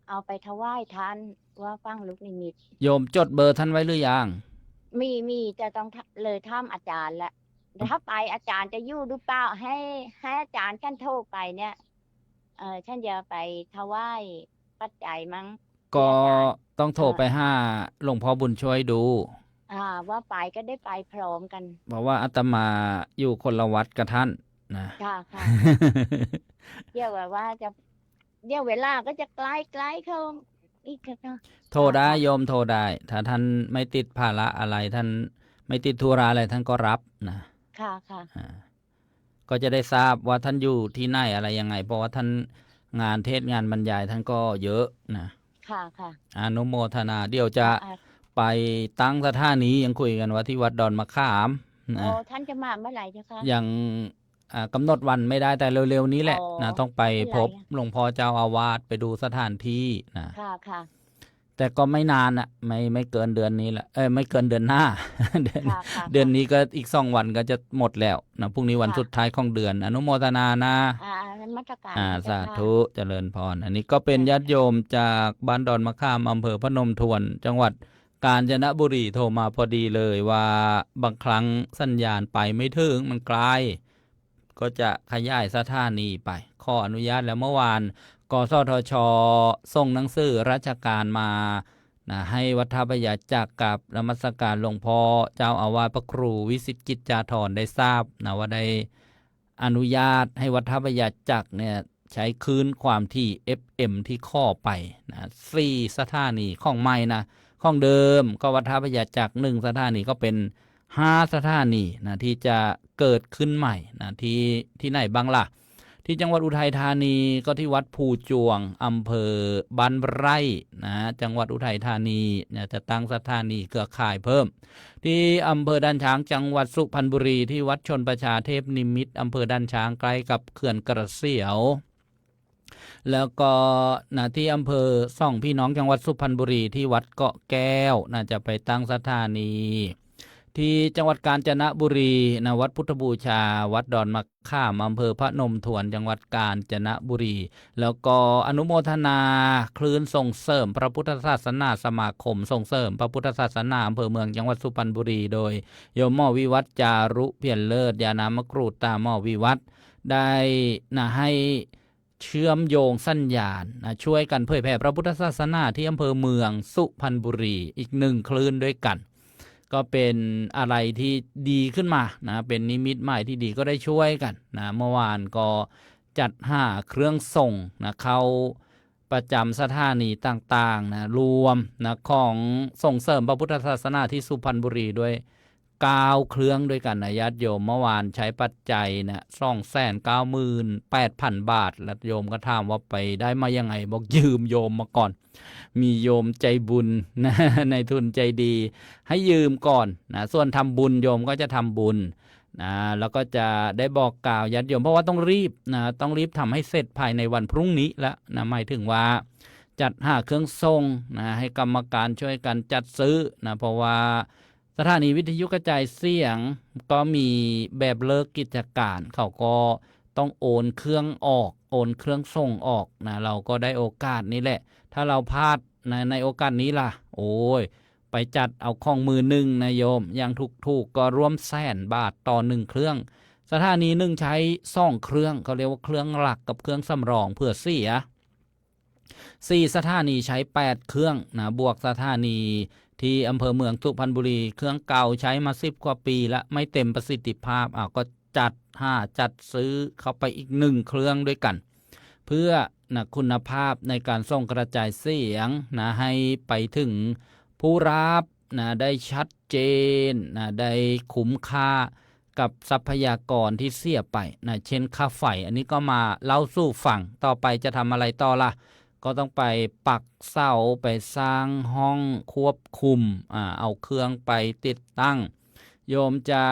เอาไปถวายท่านว่าฟังลูกนิมิตโยมจดเบอร์ท่านไว้หรือยังมีจะต้องเลยถามอาจารย์ละถ้าไปอาจารย์จะอยู่หรือเปล่าให้อาจารย์ท่านโทรไปเนี่ยท่านจะไปถวายปัจจัยมั้งที่ก็อาจารย์ต้องโทเออรไปหาหลวงพ่อบุญช่วยดูว่าไปก็ได้ไปพร้อมกันเพราะว่าอาตมาอยู่คนละวัดกับท่านนะ ค่ะค่ะ เดี๋ยวว่าจะเดี๋ยวเวลาก็จะใกล้เข้าอีกค่ะโทรได้โยมโทรได้ถ้าท่านไม่ติดภาระอะไรท่านไม่ติดธุระอะไรท่านก็รับนะค่ะค่ะอ่าก็จะได้ทราบว่าท่านอยู่ที่ไหนอะไรยังไงเพราะว่าท่านงานเทศงานบรรยายท่านก็เยอะนะค่ะค่ะอนุโมทนาเดี๋ยวจะอ่าอ่าไปตั้งสถานียังคุยกันว่าที่วัดดอนมะขามโอ้นะท่านจะมาเมื่อไหร่เจ้าคะยังกำหนดวันไม่ได้แต่เร็วๆนี้อ๋อแหละนะต้องไปไม่เป็นไรพบหลวงพ่อเจ้าอาวาสไปดูสถานที่นะค่ะค่ะแต่ก็ไม่นานอ่ะไม่เกินเดือนนี้แหละไม่เกินเดือนหน้าเดือนค่ะค่ะเดือนนี้ค่ะก็อีก2 วันก็จะหมดแล้วนะพรุ่งนี้วันค่ะสุดท้ายของเดือนอนุโมทนานะนมัสการเจ้าสาค่ะธุเจริญพรอันนี้ก็เป็นเจ้าญาติโยมจากบ้านดอนมะขามอำเภอพนมทวนจังหวัดกาญจนบุรีโทรมาพอดีเลยว่าบางครั้งสัญญาณไปไม่ถึงมันไกลก็จะขยายสถานีไปขออนุญาตแล้วเมื่อวานกสทชส่งหนังสือราชการมานะให้วัดท่าพระยาจักรกับนมัสการหลวงพ่อเจ้าอาวาสพระครูวิสิตกิจจาธรได้ทราบนะว่าได้อนุญาตให้วัดท่าพระยาจักรเนี่ยใช้คลื่นความที่ FM ที่ข้อไปนะ4 สถานีของใหม่นะของเดิมก็วัดท่าพระยาจักร1 สถานีก็เป็น5 สถานีนะที่จะเกิดขึ้นใหม่นะที่ไหนบ้างล่ะที่จังหวัดอุทัยธานีก็ที่วัดภูจวงอำเภอบ้านไร่นะจังหวัดอุทัยธานีเนี่ยจะตั้งสถานีเครือข่ายเพิ่มที่อำเภอด่านช้างจังหวัดสุพรรณบุรีที่วัดชนประชาเทพนิมิตรอำเภอด่านช้างใกล้กับเขื่อนกระเสียวแล้วก็ที่อำเภอส่องพี่น้องจังหวัดสุพรรณบุรีที่วัดเกาะแก้วน่าจะไปตั้งสถานีที่จังหวัดกาญจนบุรีวัดพุทธบูชาวัดดอนมะข่ามอำเภอพระนมทวนจังหวัดกาญจนบุรีแล้วก็อนุโมทนาคลื่นส่งเสริมพระพุทธศาสนาสมาคมส่งเสริมพระพุทธศาสนาอำเภอเมืองจังหวัดสุพรรณบุรีโดยโยมหม่อวิวัฒน์จารุเพียรเลิศยานามกรูดตาหม่อวิวัฒน์ได้ให้เชื่อมโยงสัญญาณช่วยกันเผยแผ่พระพุทธศาสนาที่อำเภอเมืองสุพรรณบุรีอีก1 คลื่นด้วยกันก็เป็นอะไรที่ดีขึ้นมาเป็นนิมิตใหม่ที่ดีก็ได้ช่วยกันเมื่อวานก็จัดหาเครื่องส่งเข้าประจำสถานีต่างๆรวมของส่งเสริมพระพุทธศาสนาที่สุพรรณบุรีด้วย9 เครื่องด้วยกันญาติโยมเมื่อวานใช้ปัจจัย298,000 บาทแล้วโยมก็ถามว่าไปได้มายังไงบอกยืมโยมมาก่อนมีโยมใจบุญในทุนใจดีให้ยืมก่อนส่วนทำบุญโยมก็จะทำบุญแล้วก็จะได้บอกกล่าวญาติโยมเพราะว่าต้องรีบต้องรีบทำให้เสร็จภายในวันพรุ่งนี้แล้วหมายถึงว่าจัดหาเครื่องส่งให้กรรมการช่วยกันจัดซื้อเพราะว่าสถานีวิทยุกระจายเสียงก็มีแบบเลิกกิจการเขาก็ต้องโอนเครื่องออกโอนเครื่องส่งออกเราก็ได้โอกาสนี้แหละถ้าเราพลาดในโอกาสนี้ล่ะโอ้ยไปจัดเอาของมือหนึ่งโยมอย่างถูกก็ร่วม100,000 บาทต่อ1 เครื่องสถานีหนึ่งใช้2 เครื่องเขาเรียกว่าเครื่องหลักกับเครื่องสำรองเพื่อเสีย4 สถานีใช้8 เครื่องบวกสถานีที่อำเภอเมืองสุพรรณบุรีเครื่องเก่าใช้มา10 กว่าปีแล้วไม่เต็มประสิทธิภาพก็จัดซื้อเข้าไปอีก1 เครื่องด้วยกันเพื่อคุณภาพในการส่งกระจายเสียงให้ไปถึงผู้รับได้ชัดเจนได้คุ้มค่ากับทรัพยากรที่เสียไปเช่นค่าไฟอันนี้ก็มาเล่าสู่ฟังต่อไปจะทำอะไรต่อล่ะก็ต้องไปปักเสาไปสร้างห้องควบคุมเอาเครื่องไปติดตั้งโยมจะ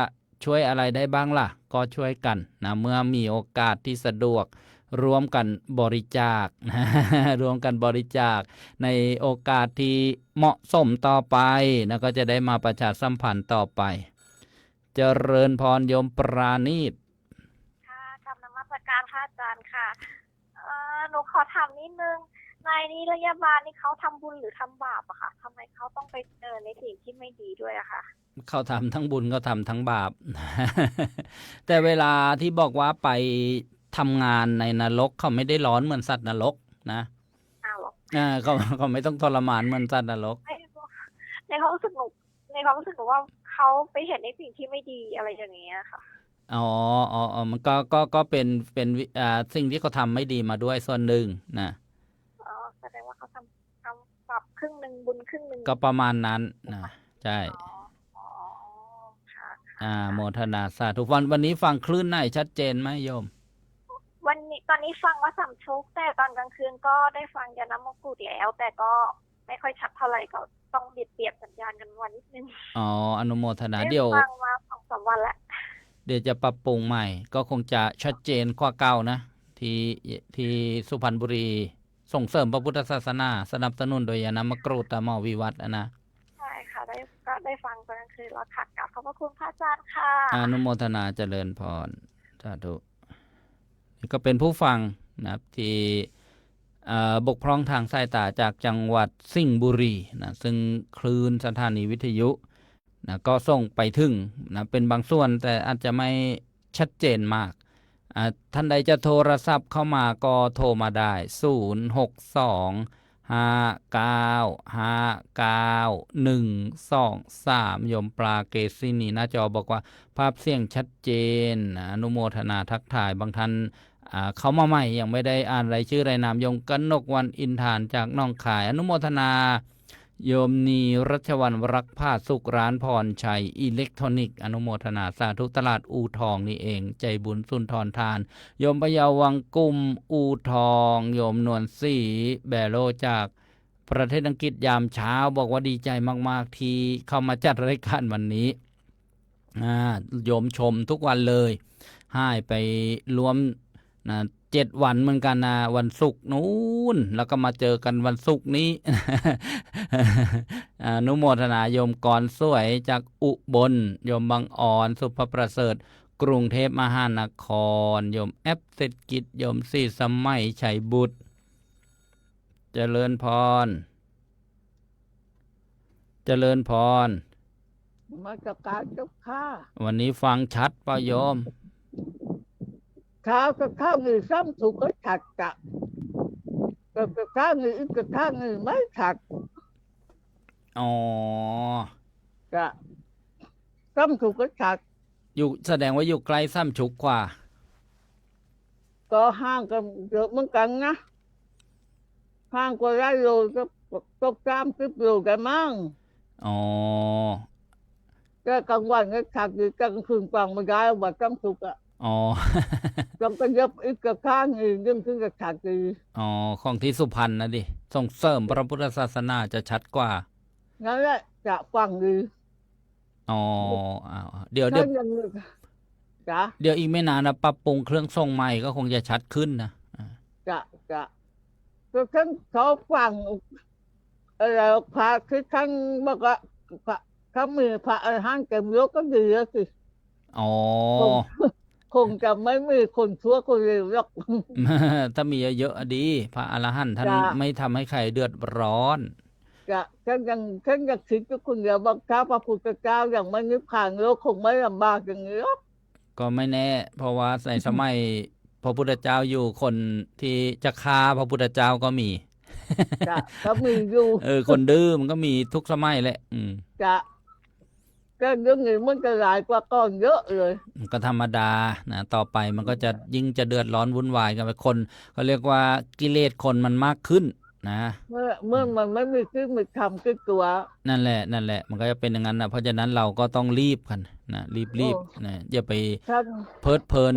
ช่วยอะไรได้บ้างล่ะก็ช่วยกันเมื่อมีโอกาสที่สะดวก รวมกันบริจาค รวมกันบริจาคในโอกาสที่เหมาะสมต่อไปนะก็จะได้มาประชาสัมพันธ์ต่อไปเจริญพรโยมปราณีตค่ะกราบนมัสการพระอาจารย์ค่ะหนูขอถามนิดนึงในนิรยาบาลนี่เขาทำบุญหรือทำบาปอะค่ะทำไมเขาต้องไปเจอในสิ่งที่ไม่ดีด้วยอะค่ะเขาทำทั้งบุญเขาทำทั้งบาป แต่เวลาที่บอกว่าไปทำงานในนรกเขาไม่ได้ร้อนเหมือนสัตว์นรกนะ อ้าวเหรอ เขาไม่ต้องทรมานเหมือนสัตว์นรก ในความรู้สึกหนูว่าเขาไปเห็นในสิ่งที่ไม่ดีอะไรอย่างเงี้ยค่ะอ๋อมันก็เป็นสิ่งที่เขาทำไม่ดีมาด้วยส่วนหนึ่งนะแสดงว่าเขาทำบาปครึ่งหนึ่งบุญครึ่งหนึ่งก็ประมาณนั้นนะใช่อ๋อค่ะ โมทนาสาธุวันนี้ฟังคลื่นไหนชัดเจนไหมโยมวันนี้ตอนนี้ฟังว่าสัมชุกแต่ตอนกลางคืนก็ได้ฟังยานมกุฎแล้วแต่ก็ไม่ค่อยชัดเท่าไหร่ก็ต้องเปรียบสัญญาณกันวันนิดนึงอนุโมทนาได้เดี๋ยวฟังมา2-3 วันแล้วเดี๋ยวจะปรับปรุงใหม่ก็คงจะชัดเจนกว่าเก่านะที่สุพรรณบุรีส่งเสริมพระพุทธศาสนาสนับสนุนโดยยานมกรูตมวิวัฒน์นะใช่ค่ะได้ฟังตอนกลางคืนแล้วค่ะกราบขอบพระคุณพระอาจารย์ค่ะอนุโมทนาเจริญพรสาธุนี่ก็เป็นผู้ฟังนะครับที่บกพร่องทางสายตาจากจังหวัดสิงห์บุรีนะซึ่งคลื่นสถานีวิทยุนะก็ส่งไปถึงนะเป็นบางส่วนแต่อาจจะไม่ชัดเจนมากท่านใดจะโทรศัพท์เข้ามาก็โทรมาได้062-5959123โยมปลาเกษินีหน้าจอบอกว่าภาพเสียงชัดเจนอนุโมทนาทักทายบางท่านเขามาใหม่ยังไม่ได้อ่านรายชื่อรายนามโยมกนกวันอินทานจากน้องขายอนุโมทนาโยมนีรัชวันรักผ้าสุขร้านพรชัยอิเล็กทรอนิกส์อนุโมทนาสาธุตลาดอูทองนี่เองใจบุญสุนทรทานโยมพยาวังกุมอูทองโยมนวลศรีแบโลจากประเทศอังกฤษยามเช้าบอกว่าดีใจมากๆที่เข้ามาจัดรายการวันนี้โยมชมทุกวันเลยให้ไปรวมนะ7 วันเหมือนกันนะวันศุกร์นู้นแล้วก็มาเจอกันวันศุกร์นี้ อนุโมทนาโยมกรสวยจากอุบลโยมบางอ่อนสุภประเสริฐกรุงเทพมหานครโยมแอปเศรษฐกิจโยมศรีสมัยชัยบุตรเจริญพรมาจากการเจ้าข้าวันนี้ฟังชัดป่ะโยมข้าวกับข้าวหนึ่งซ้ำถูกก็ฉัดกะกับข้าวหนึ่งกับข้าวหนึ่งไม่ฉัดกะซ้ำถูกก็ฉัดอยู่แสดงว่าอยู่ใกล้ซ้ำฉุกกว่าก็ห่างกันเยอะเหมือนกันนะห่างกว่า100 โลก็30 โลกันมั้งก็กลางวันก็ฉัดอยู่กลางคืนกลางไม่ได้ว่าซ้ำถูกอะต้องก็ยับอีกกับข้างอีกเรื่องถึงกับฉัดดีของที่สุพรรณนะดิส่งเสริมพระพุทธศาสนาจะชัดกว่านั่นแหละจะฟังดีเดี๋ยวอีกไม่นานนะปรับปรุงเครื่องส่งใหม่ก็คงจะชัดขึ้นนะจะก็ทั้งเขาฟังอะไรพระคือทั้งบอกว่าพระมือพระอรหันต์เต็มยกก็ดีแล้วสิคงจะไม่มีคนชั่วคนเลวหรอกถ้ามีเยอะๆดีพระอรหันต์ท่านไม่ทำให้ใครเดือดร้อนฉันยังคิดว่าคุณอย่าบอกท้าพระพุทธเจ้าอย่างไม่นิพพานโลกคงไม่ลำบากอย่างนี้ก็ไม่แน่เพราะว่าในสมัยพระพุทธเจ้าอยู่คนที่จะฆ่าพระพุทธเจ้าก็มีก็มีอยู่คนดื้อมันก็มีทุกสมัยแหละก็เรื่องนี้มันจะหลายกว่าก่อนเยอะเลยก็ธรรมดานะต่อไปมันก็จะยิ่งจะเดือดร้อนวุ่นวายกันไปคนเขาเรียกว่ากิเลสคนมันมากขึ้นนะเมื่อมันไม่มีขึ้นมีทำขึ้นตัวนั่นแหละมันก็จะเป็นอย่างนั้นนะเพราะฉะนั้นเราก็ต้องรีบกันนะรีบนะอย่าไปเพลิดเพลิน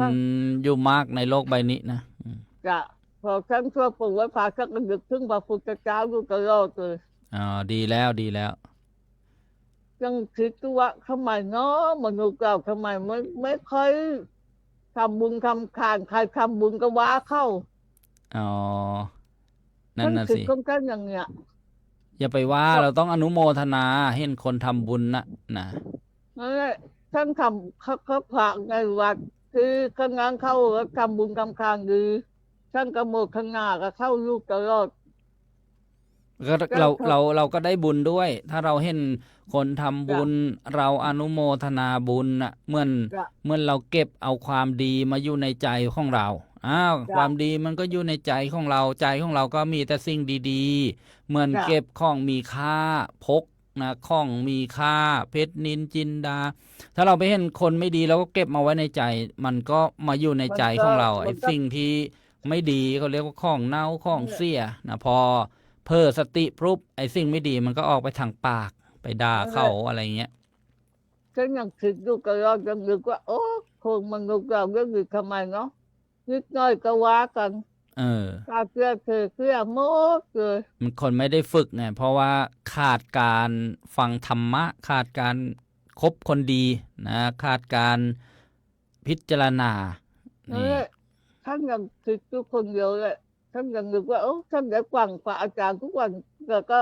อยู่มากในโลกใบนี้นะพอฉันช่วยปลูกไว้พาสักดึกถึงพระพุทธเจ้าอยู่ตลอดเลยดีแล้วยังคิดว่าทำไมเนาะมนุษย์เราทำไมไม่ค่อย ทำบุญทำทานใครทำบุญก็ว่าเข้า อ๋อนั่นน่ะ คือ สิ ของท่านอย่างเนี้ย อย่าไปว่าเราต้องอนุโมทนาเห็นคนทำบุญนะ นั่นแหละท่านทำเขาพระในวัดคือข้างงานเข้าแล้วทำบุญทำทานดีท่านกำหนดข้างหน้าก็เข้าลูกตลอด ก็ ก็ เราก็ได้บุญด้วย ถ้าเราเห็นคนทำบุญ เราอนุโมทนาบุญน่ะเหมือนเราเก็บเอาความดีมาอยู่ในใจของเราความดีมันก็อยู่ในใจของเราใจของเราก็มีแต่สิ่งดีๆเหมือนเก็บของมีค่าพกนะของมีค่าเพชรนินจินดา ถ้าเราไปเห็นคนไม่ดีเราก็เก็บมาไว้ในใจ มันก็มาอยู่ในใจของเราไอ้สิ่งที่ไม่ดีเขาเรียกว่าของเน่าของเสียนะพอเพ้อสติปุ๊บไอ้สิ่งไม่ดีมันก็ออกไปทางปากไปด่าเขาอะไรเงี้ย ฉันยังคิดดูตลอดยังนึกว่าโอ้คนมนุษย์เราเรื่องนี้ทำไมเนาะนิดหน่อยก็ว่ากันตาเกลือเกลือหมดเลย มันคนไม่ได้ฝึกไงเพราะว่าขาดการฟังธรรมะขาดการคบคนดีนะขาดการพิจารณานี่ ท่านยังคิดทุกคนเดียวเลยท่านยังนึกว่าโอ้ท่านได้ฟังพระอาจารย์ทุกวันแล้วก็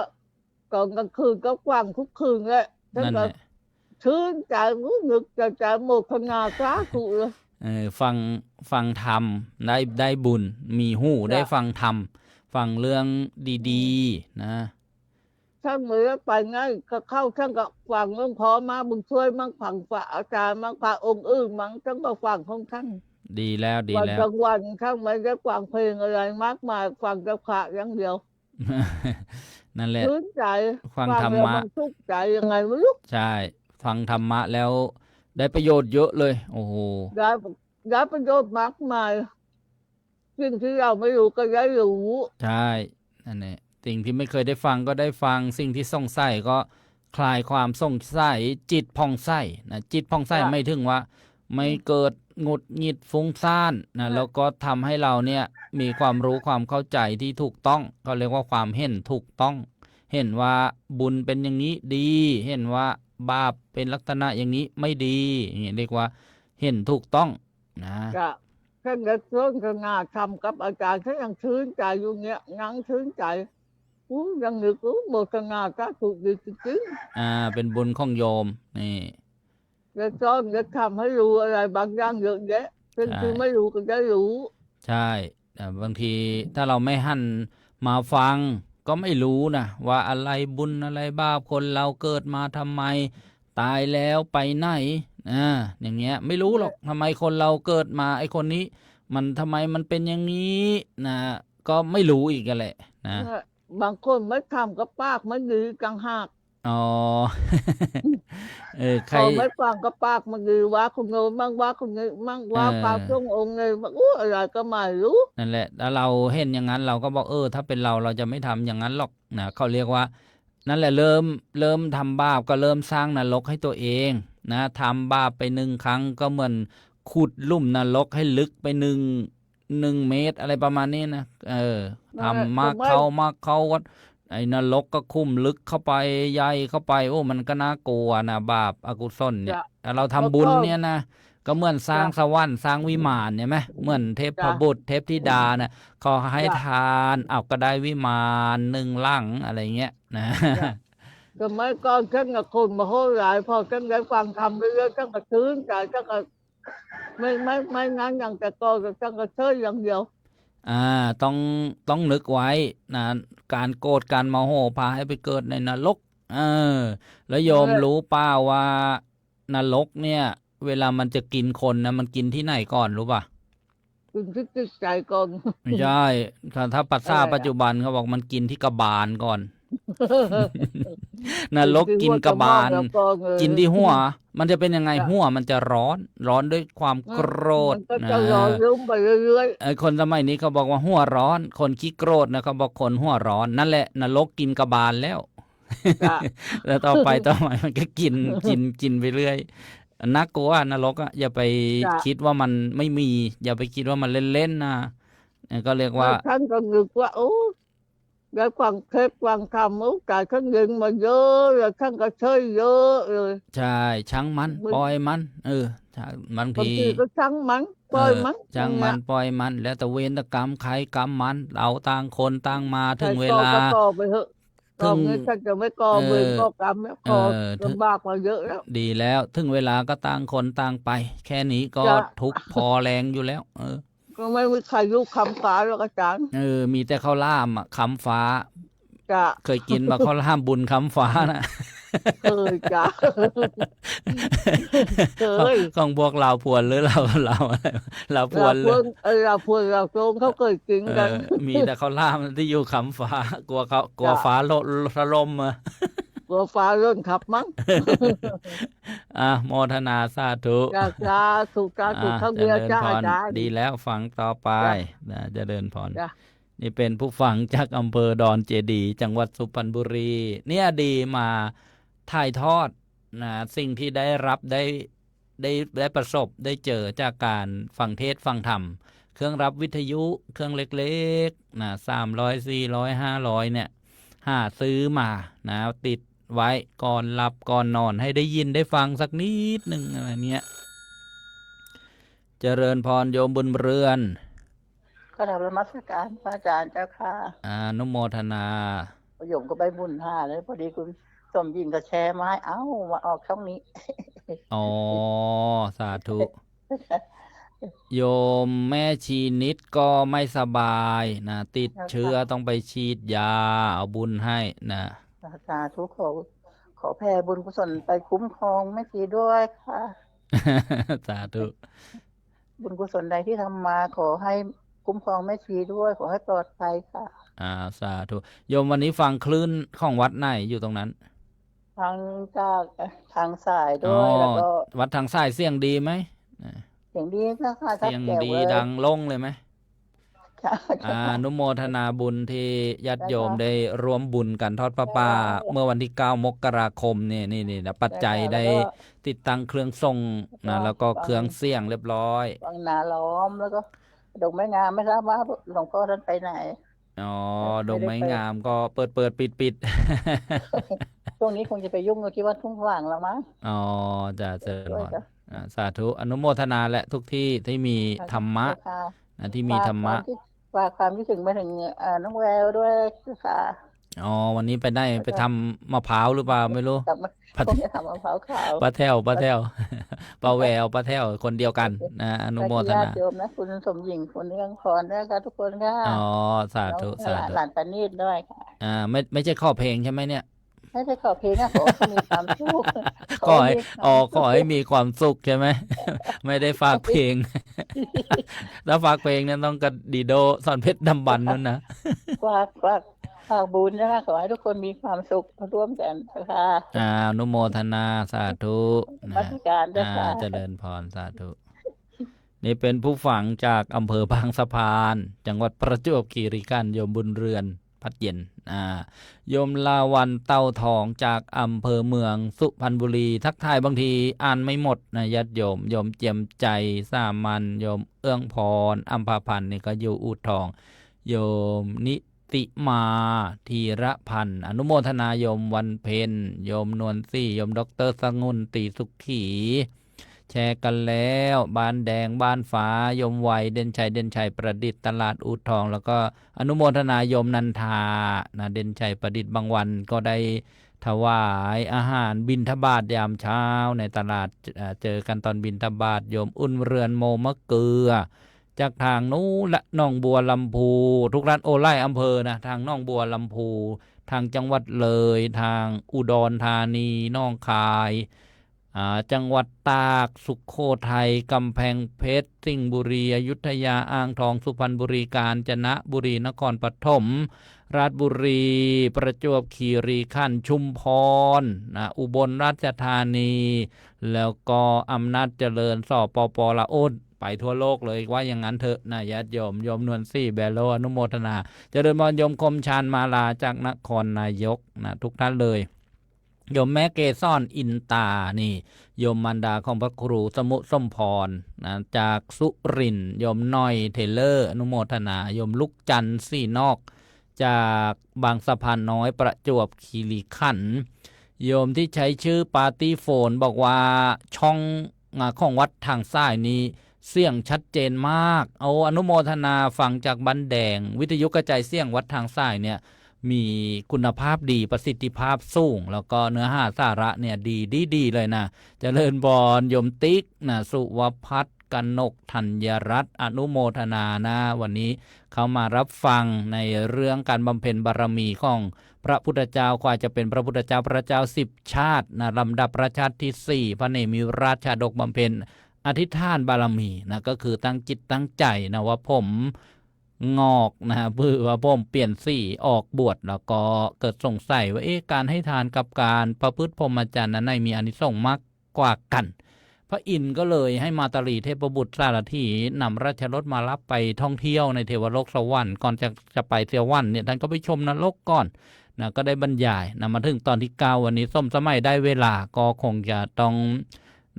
ก่อนกลางคืนก็ฟังทุกคืนเลยท่าน นั่น ก็ แหละ ชื่นใจรู้นึกจะโมทนาสาธุเลย ฟังธรรมได้บุญมีหูได้ฟังธรรมฟังเรื่องดีๆนะ ท่านเมื่อไปไงก็เข้าท่านก็ฟังเรื่องพอมาบุญช่วยมั่งฟังพระอาจารย์มั่งพระองค์อื่นมั่งท่านก็ฟังของท่าน ดีแล้วดี วัน แล้ว กลางวันท่านไม่ได้ฟังเพลงอะไรมากมายฟังแต่พระอย่างเดียว นั่นแหละ ชื่นใจ ฟังธรร แล้ว มะ มันทุกข์ใจยังไงไม่รู้ ใช่ ฟังธรรมะแล้วได้ประโยชน์เยอะเลย โอ้โห ได้ประโยชน์มากมายสิ่งที่เราไม่รู้ก็ได้รู้ ใช่นั่นแหละสิ่งที่ไม่เคยได้ฟังก็ได้ฟังสิ่งที่สงสัยก็คลายความสงสัยจิตผ่องใสนะจิตผ่องใสไม่ถึงว่า ไม่เกิดหงุดหงิดฟุ้งซ่านนะแล้วก็ทำให้เราเนี่ยมีความรู้ความเข้าใจที่ถูกต้องก็เรียกว่าความเห็นถูกต้อง เห็นว่าบุญเป็นอย่างนี้ดี เห็นว่าบาปเป็นลักษณะอย่างนี้ไม่ดีอย่างนี้เรียกว่าเห็นถูกต้องนะ ก็ท่านได้เชิญขณะทำกับอาจารย์ท่านยังชื่นใจอยู่เนี้ยยังชื่นใจยังนึกโมทนาสาธุดีจริง เป็นบุญของโยมนี่ ๆจะสอนจะทำให้รู้อะไรบางอย่างเยอะแยะซึ่งที่ไม่รู้ก็จะรู้ ใช่แต่บางทีถ้าเราไม่หันมาฟังก็ไม่รู้นะว่าอะไรบุญอะไรบาปคนเราเกิดมาทำไมตายแล้วไปไหนอย่างเงี้ยไม่รู้หรอกทำไมคนเราเกิดมาไอ้คนนี้มันทำไมมันเป็นอย่างนี้นะก็ไม่รู้อีกกันแหละนะ บางคนไม่ทำก็ปากมันดีกังหัก อ๋อ ใคร พอไม่ฟังก็ปากมันดีว่าคุณโน้นมั่งว่าคุณนี้มั่งว่าปากช่วงองค์เลยว่าอะไรก็ไม่รู้ นั่นแหละแล้วเราเห็นอย่างนั้นเราก็บอกถ้าเป็นเราจะไม่ทำอย่างนั้นหรอกนะเขาเรียกว่า นั่นแหละเริ่มทำบาปก็เริ่มสร้างนรกให้ตัวเองนะทำบาปไป1 ครั้งก็เหมือนขุดหลุ่มนรกให้ลึกไป1 เมตรอะไรประมาณนี้นะทำมากเข้าก็ไอ้นรกก็คุ้มลึกเข้าไปใหญ่เข้าไปโอ้มันก็น่ากลัวนะบาปอกุศลเนี่ยแต่เราทำบุญเนี่ยนะก็เหมือนสร้างสวรรค์สร้างวิมานเนี่ยไหมเหมือนเทพบุตรเทพธิดานะขอให้ทานก็ได้วิมาน1 หลังอะไรเงี้ยนะ สมัยก่อนฉันกับคนมาโหหลายพอฉันได้ฟังทำไปเรื่อยฉันก็ชื่นใจฉันก็ไม่งั้นอย่างแต่ก่อนฉันก็เชยอย่างเดียว ต้องนึกไว้นะการโกรธการโมโหพาให้ไปเกิดในนรกแล้วโยมรู้เปล่าว่านรกเนี่ย เวลามันจะกินคนนะมันกินที่ไหนก่อนรู้ป่ะ กินที่จิตใจก่อน ไม่ใช่ถ้าปัสสาวะปัจจุบันเขาบอกมันกินที่กระบาลก่อน นรกกินกระบาลกินที่หัว มันจะเป็นยังไงหัวมันจะร้อนด้วยความโกรธ มันก็จะร้อนรุ่มไปเรื่อย ไอ้คนสมัยนี้เขาบอกว่าหัวร้อน คนขี้โกรธนะเขาบอกคนหัวร้อนนั่นแหละนรกกินกระบาลแล้ว แล้วต่อไปมันก็กินไปเรื่อยน่ากลัวนรกอย่าไปคิดว่ามันไม่มี อย่าไปคิดว่ามันเล่นๆนะก็เรียกว่า ท่านก็นึกว่าโอ้ ได้ฟังเทศฟังธรรมโอกาสข้างยิงมาเยอะเลยข้างก็เชยเยอะเลย ใช่ช่างมันปล่อยมันบาง บาง ที ทีก็ช่างมันปล่อยมัน ช่างมันปล่อยมัน แล้วแต่เวรกรรมใครกรรมมันเราต่างคนต่างมาถึงเวลา ก็ก่อไปเถอะ ถึ ก่อง นี้ฉันจะไม่ก่อเวรก่อกรรมแล้วก่อลำบากมาเยอะแล้ว ดีแล้วถึงเวลาก็ต่างคนต่างไป แค่นี้ก็ จ้ะ ทุกข์พอแรงอยู่แล้ว ก็ไม่มีใครรู้คำฟ้าหรอกอาจารย์ มีแต่ข้าวล่ามคำฟ้า จ้ะ เคยกินมาข้าวล่ามบุญคำฟ้านะ เคยจ้ะ เคย ของพวกเราพวนหรือเราอะไรเราพว เรา นเล เพิ่ ย งเราพูดเราโจงเขาเคยกินกัน มีแต่ข้าวล่ามที่อยู่คำฟ้ากลัวฟ้าถล่มอ่ะ กลัวฟ้าเริ่มขับมั้ง โมทนาสาธุ จ้าถูกจ้าถูกเขาเดียวจ้าอาจารย์ ดีแล้วฟังต่อไป จ้ะ เจริญพร จ้ะ นี่เป็นผู้ฟังจากอำเภอดอนเจดีย์จังหวัดสุพรรณบุรี เนี่ยดีมาถ่ายทอดนะสิ่งที่ได้รับได้ประสบได้เจอจากการฟังเทศน์ฟังธรรม เครื่องรับวิทยุเครื่องเล็กๆนะ300 400 500เนี่ยหาซื้อมานะติดไว้ก่อนหลับก่อนนอนให้ได้ยินได้ฟังสักนิดหนึ่งอะไรเนี้ยเจริญพรโยมบุญเรือน ก็ทำนมัสการพระอาจารย์เจ้าค่ะ อนุโมทนา ประโยมก็ไปบุญ5เลยพอดีคุณสมยิงก็แชร์มาให้มาออกช่องนี้ อ๋อ สาธุ โยมแม่ชีนิดก็ไม่สบายนะติดเชื้อต้องไปฉีดยาเอาบุญให้นะ สาธุขอแผ่บุญกุศลไปคุ้มครองแม่ชีด้วยค่ะ สาธุ บุญกุศลใดที่ทำมาขอให้คุ้มครองแม่ชีด้วยขอให้ปลอดภัยค่ะ สาธุโยมวันนี้ฟังคลื่นของวัดไหนอยู่ตรงนั้น ทางจากทางสายด้วยแล้วก็ วัดทางสายเสียงดีไหม เสียงดีค่ะ เสียงดีดังโล่งเลยไหม อนุโมทนาบุญที่ญาติโยมได้ร่วมบุญกันทอดพระป่าเมื่อวันที่9 มกราคมนี่นะปัจจัยได้ติดตั้งเครื่องทรงนะแล้วก็เครื่องเสียงเรียบร้อย วังนาล้อมแล้วก็ดอกไม้งามไม่ทราบว่าหลวงพ่อท่านไปไหน ดงไม้งามก็เปิดปิด ช่วงนี้คงจะไปยุ่งกับที่วัดทุ่งสว่างแล้วมั้ง จะเจริญพรสาธุอนุโมทนาและทุกที่ที่มีธรรมะนะที่มีธรรมะ ฝากความคิดถึงไปถึงน้องแววด้วยค่ะ วันนี้ไปได้ไปทำมะพร้าวหรือเปล่าไม่รู้ คงจะทำมะพร้าวขาว ป้าแถวป้าแววป้าแถวคนเดียวกันนะอนุโมท ญา นา ติโยมนะคุณสมหญิงคุณเรื่องพรนะคะทุกคนค่ะ สาธุสาธุ หลานปานีดด้วยค่ะ ไม่ใช่ข้อเพลงใช่ไหมเนี่ย ไม่ใช่ขอเพลงนะขอให้มีความสุข ขอให้มีความสุขใช่ไหม ไม่ได้ฝากเพลง ถ้าฝากเพลงนั้นต้องกระดีโดสอนเพชรดำบันนั่นนะ ฝากบุญนะคะขอให้ทุกคนมีความสุขร่วมกันนะคะ อนุโมทนาสาธุ มาตรการด้วยค่ะ เจริญพรสาธุ นี่เป็นผู้ฝังจากอำเภอบางสะพาน จังหวัดประจวบคีรีขันธ์โยมบุญเรือนพัดเย็นโยมลาวันเต้าทองจากอำเภอเมืองสุพรรณบุรีทักทายบางทีอ่านไม่หมดนะญาติโยมเจียมใจสามัญโยมเอื้องพรอัมพาพันธ์นี่ก็อยู่อู่ทองโยมนิติมาธีระพันธ์อนุโมทนาโยมวันเพ็ญโยมนวลซี่โยมดรสงุนตีสุขีแชร์กันแล้วบ้านแดงบ้านฟ้ายมไวเด่นชัยประดิษฐ์ตลาดอู่ทองแล้วก็อนุโมทนายมนันทานะเด่นชัยประดิษฐ์บางวันก็ได้ถวายอาหารบิณฑบาตยามเช้าในตลาดเจอกันตอนบิณฑบาตโยมอุ่นเรือนโมมะเกลือจากทางนู้นละหนองบัวลำพูทุกร้านโอไล่อำเภอนะทางหนองบัวลำพูทางจังหวัดเลยทางอุดรธานีหนองคายจังหวัดตากสุขโขทัยกำแพงเพชรสิงห์บุรีอยุธยาอ่างทองสุพรรณบุรีกาญจนบุรีนครปฐมราชบุรีประจวบคีรีขันธ์ชุมพรอุบลราชธานีแล้วก็อำนาจเจริญสปปลาวไปทั่วโลกเลยว่าอย่างนั้นเถอะนะญาติโยมนวลซี่แบโลอนุโมทนาเจริญพรโยมคมชานมาลาจากนครนายกนะทุกท่านเลยโยมแม่เกซ่อนอินตานี่โยมมันดาของพระครูสมุสมพรนะจากสุรินทร์โยมน้อยเทเลอร์อนุโมทนาโยมลูกจันทร์สี่นอก จากบางสะพานน้อยประจวบคีรีขันธ์โยมที่ใช้ชื่อปาร์ตี้โฟนบอกว่าช่องของวัดทางซ้ายนี้เสียงชัดเจนมากเอาอนุโมทนาฟังจากบันแดงวิทยุกระจายเสียงวัดทางซ้ายเนี่ยมีคุณภาพดีประสิทธิภาพสูงแล้วก็เนื้อหาสาระเนี่ยดีเลยนะเจริญบอนโยมติ๊กนะสุวพัฒน์กนกธัญรัตน์อนุโมทนานะวันนี้เขามารับฟังในเรื่องการบำเพ็ญบารมีของพระพุทธเจ้ากว่าจะเป็นพระพุทธเจ้าพระเจ้า10ชาตินะลำดับพระชาติที่4พระเนมิราชชาดกบำเพ็ญอธิษฐานบารมีนะก็คือตั้งจิตตั้งใจนะว่าผมงอกนะเพื่อว่าผมเปลี่ยนสีออกบวชแล้วก็เกิดสงสัยว่าการให้ทานกับการประพฤติพรหมจรรย์นั้นมีอานิสงส์มากกว่ากันพระอินทร์ก็เลยให้มาตรีเทพบุตรสารถีนำราชรถมารับไปท่องเที่ยวในเทวโลกสวรรค์ก่อนจะไปเทววันเนี่ยท่านก็ไปชมนรกก่อนนะก็ได้บรรยายนะมาถึงตอนที่9วันนี้ส้มสมัยได้เวลาก็คงจะต้อง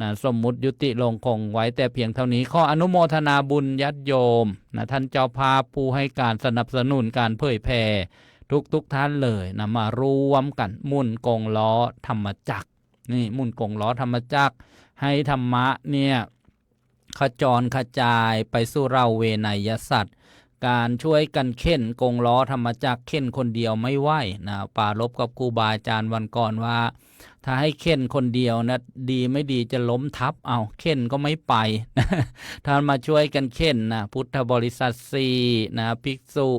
นะสมมุติยุติลงคงไว้แต่เพียงเท่านี้ข้ออนุโมทนาบุญญาติโยมนะท่านเจ้าภาพผู้ให้การสนับสนุนการเผยแผ่ทุกท่านเลยนะมารวมกันมุ่นกงล้อธรรมจักรนี่มุ่นกงล้อธรรมจักรให้ธรรมะเนี่ยขจรกระจายไปสู่เราเวนยสัตว์การช่วยกันเข็นกงล้อธรรมจักรเข็นคนเดียวไม่ไหวนะปารภกับครูบาอาจารย์วันก่อนว่าถ้าให้เข็นคนเดียวนะดีไม่ดีจะล้มทับเอาเข็นก็ไม่ไป ท่านมาช่วยกันเข็นนะพุทธบริษัท4นะภิกษุ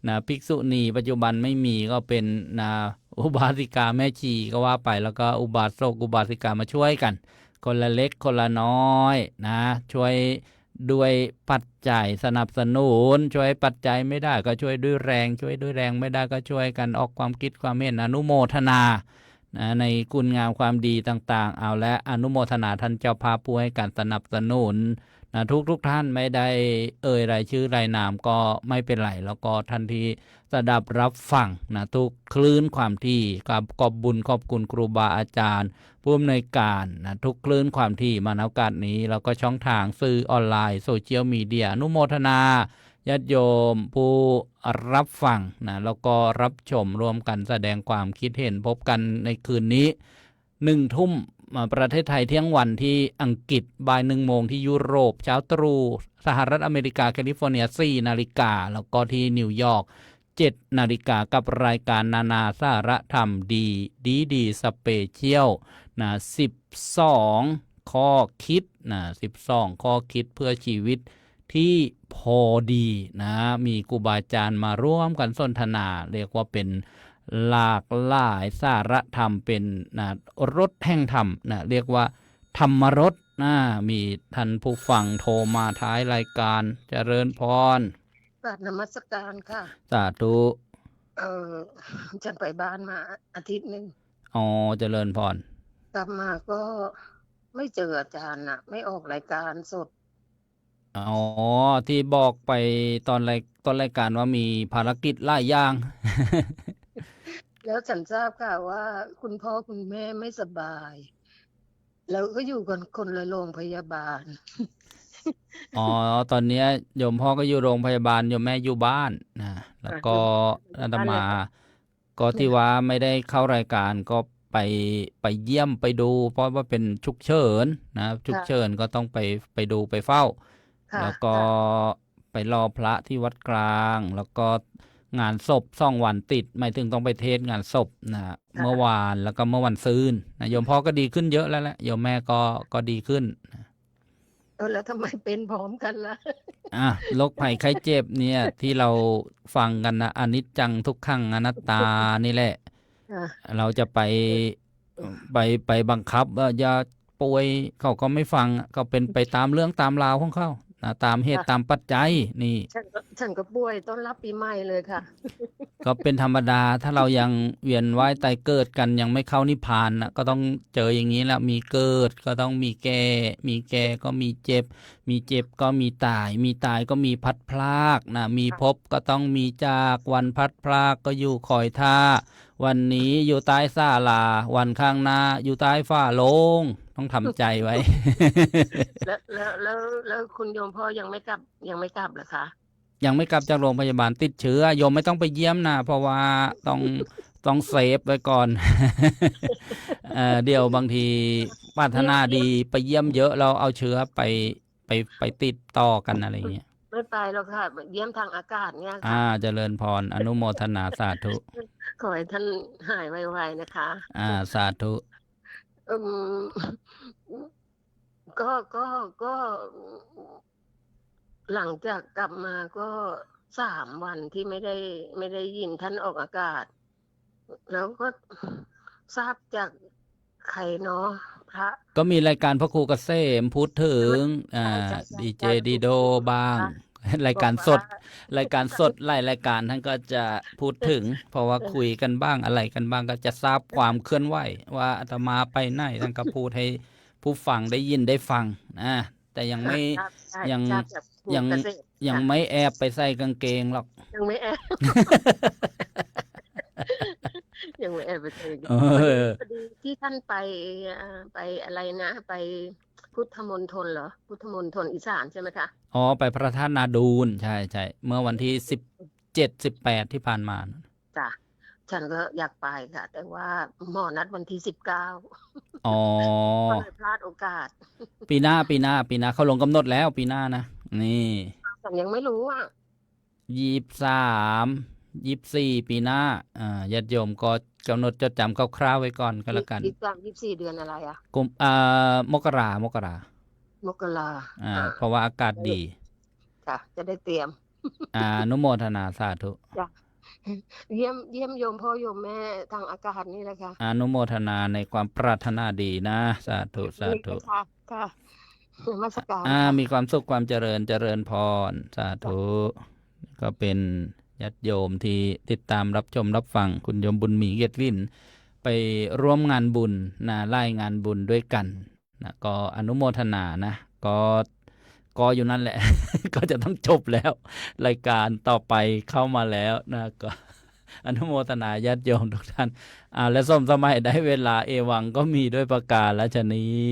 นะภิกษุณีปัจจุบันไม่มีก็เป็นนะอุบาสิกาแม่ชีก็ว่าไปแล้วก็อุบาสกอุบาสิกามาช่วยกันคนละเล็กคนละน้อยนะช่วยด้วยปัจจัยสนับสนุนช่วยปัจจัยไม่ได้ก็ช่วยด้วยแรงช่วยด้วยแรงไม่ได้ก็ช่วยกันออกความคิดความเห็นอนุโมทนานะในคุณงามความดีต่างๆเอาและอนุโมทนาท่านเจ้าภาพผู้ให้การสนับสนุนนะทุกท่านไม่ได้รายชื่อรายนามก็ไม่เป็นไรแล้วก็ทันทีสดับรับฟังนะทุกคลื่นความที่กับขอบบุญขอบคุณครูบาอาจารย์ผู้อำนวยการนะทุกคลื่นความที่มาในโอกาสนี้แล้วก็ช่องทางสื่อออนไลน์โซเชียลมีเดียอนุโมทนาญาติโยมผู้รับฟังนะแล้วก็รับชมรวมกันแสดงความคิดเห็นพบกันในคืนนี้1 ทุ่มประเทศไทยเที่ยงวันที่อังกฤษบ่าย1 โมงที่ยุโรปเช้าตรู่สหรัฐอเมริกาแคลิฟอร์เนีย4 นาฬิกาแล้วก็ที่นิวยอร์ก7 นาฬิกากับรายการนานาสาระธรรมดีสเปเชียลนะ12 ข้อคิดนะ12 ข้อคิดเพื่อชีวิตที่พอดีนะมีครูบาอาจารย์มาร่วมกันสนทนาเรียกว่าเป็นหลากหลายสาระธรรมเป็นนะรถแห่งธรรมนะเรียกว่าธรรมรสนะมีท่านผู้ฟังโทรมาท้ายรายการเจริญพรกราบนมัสการค่ะสาธุฉันไปบ้านมาอาทิตย์นึงเจริญพรกลับมาก็ไม่เจออาจารย์นะไม่ออกรายการสดที่บอกไปตอนรายการว่ามีภารกิจหลายอย่าง แล้วฉันทราบค่ะว่าคุณพ่อคุณแม่ไม่สบายแล้วก็อยู่กันคนละโรงพยาบาล ตอนนี้โยมพ่อก็อยู่โรงพยาบาลโยมแม่อยู่บ้านนะแล้วก็อาตมาก็ที่ว่าไม่ได้เข้ารายการก็ไปเยี่ยมไปดูเพราะว่าเป็นฉุกเฉินนะฉุกเฉินก็ต้องไปดูไปเฝ้าแล้วก็ไปรอพระที่วัดกลางแล้วก็งานศพ2 วันติดหมายถึงต้องไปเทศงานศพนะเมื่อวานแล้วก็เมื่อวันซืนนะโยมพ่อก็ดีขึ้นเยอะแล้วแหละโยมแม่ก็ดีขึ้นแล้วทำไมเป็นพร้อมกันล่ะโรคภัยไข้เจ็บเนี่ยที่เราฟังกันนะอนิจจังทุกขังอนัตตานี่แหละเราจะไปบังคับว่าอย่าป่วยเขาก็ไม่ฟังก็เป็นไปตามเรื่องตามราวของเขาตามเหตุตามปัจจัยนี่ฉันก็ป่วยต้อนรับปีใหม่เลยค่ะ ก็เป็นธรรมดาถ้าเรายังเวียนว่ายตายเกิดกันยังไม่เข้านิพพานนะก็ต้องเจออย่างนี้แหละมีเกิดก็ต้องมีแก่ก็มีเจ็บก็มีตายก็มีพัดพรากนะมีพบก็ต้องมีจากวันพัดพรากก็อยู่คอยท่าวันนี้อยู่ใต้ศาลาวันข้างหน้าอยู่ใต้ฝ้าโลงต้องทำใจไว้ แล้วคุณโยมพ่อยังไม่กลับเหรอคะ ยังไม่กลับจากโรงพยาบาลติดเชื้อโยมไม่ต้องไปเยี่ยมนะเพราะว่าต้องเซฟไว้ก่อน เดี๋ยวบางทีปรารถนาดีไปเยี่ยมเยอะเราเอาเชื้อไปติดต่อกันอะไรเงี้ย ไม่ไปหรอกค่ะเยี่ยมทางอากาศเนี่ยค่ะ เจริญพรอนุโมทนาสาธุ ขอให้ท่านหายไวๆนะคะ สาธุ อืมก็หลังจากกลับมาก็3 วันที่ไม่ได้ยินท่านออกอากาศ แล้วก็ทราบจากใครเนาะพระ ก็มีรายการพระครูเกษมพูดถึงดีเจดีโดบ้าง รายการสด รายการสดหลายรายการท่านก็จะพูดถึง เพราะว่าคุยกันบ้างอะไรกันบ้างก็จะทราบความเคลื่อนไหวว่าอาตมาไปไหนท่านก็พูดให้ผู้ฟังได้ยินได้ฟังนะแต่ยังไม่ ยัง ทราบจากครู ยัง เกษตร ยัง ค่ะ ไม่แอบไปใส่กางเกงหรอก ยังไม่แอบ ยังไม่แอบไปเจอ เออ พอดีที่ท่านไปอะไรนะ ไปพุทธมณฑลเหรอ พุทธมณฑลอีสานใช่ไหมคะ ไปพระธาตุนาดูนใช่ใช่เมื่อวันที่17-18ที่ผ่านมา จ้ะฉันก็อยากไปค่ะ แต่ว่าหมอนัดวันที่19 อ๋อ ก็เลยพลาดโอกาส ปีหน้าเขาลงกำหนดแล้วปีหน้านะนี่ ฉันยังไม่รู้อ่ะ 23-24ปีหน้าญาติโยมก็กำหนดจดจำคร่าวๆไว้ก่อนก็แล้วกัน 24 เดือนอะไรอ่ะ กุมมกรา มกรา เพราะว่าอากาศดี ค่ะ จะได้เตรียม อนุโมทนาสาธุ จ้ะเยี่ยมโยมพ่อโยมแม่ทางอากาศนี่แหละค่ะ อนุโมทนาในความปรารถนาดีนะสาธุสาธุ ค่ะค่ะนมัสการ มีความสุขความเจริญพรสาธุก็เป็นญาติโยมที่ติดตามรับชมรับฟังคุณโยมบุญมีเกียรติวินไปร่วมงานบุญนะไล่งานบุญด้วยกันนะก็อนุโมทนานะก็อยู่นั่นแหละ ก็จะต้องจบแล้ว รายการต่อไปเข้ามาแล้วนะก็ อนุโมทนาญาติโยมทุกท่านและส้มสมัยได้เวลาเอวังก็มีด้วยประกาศและชนี้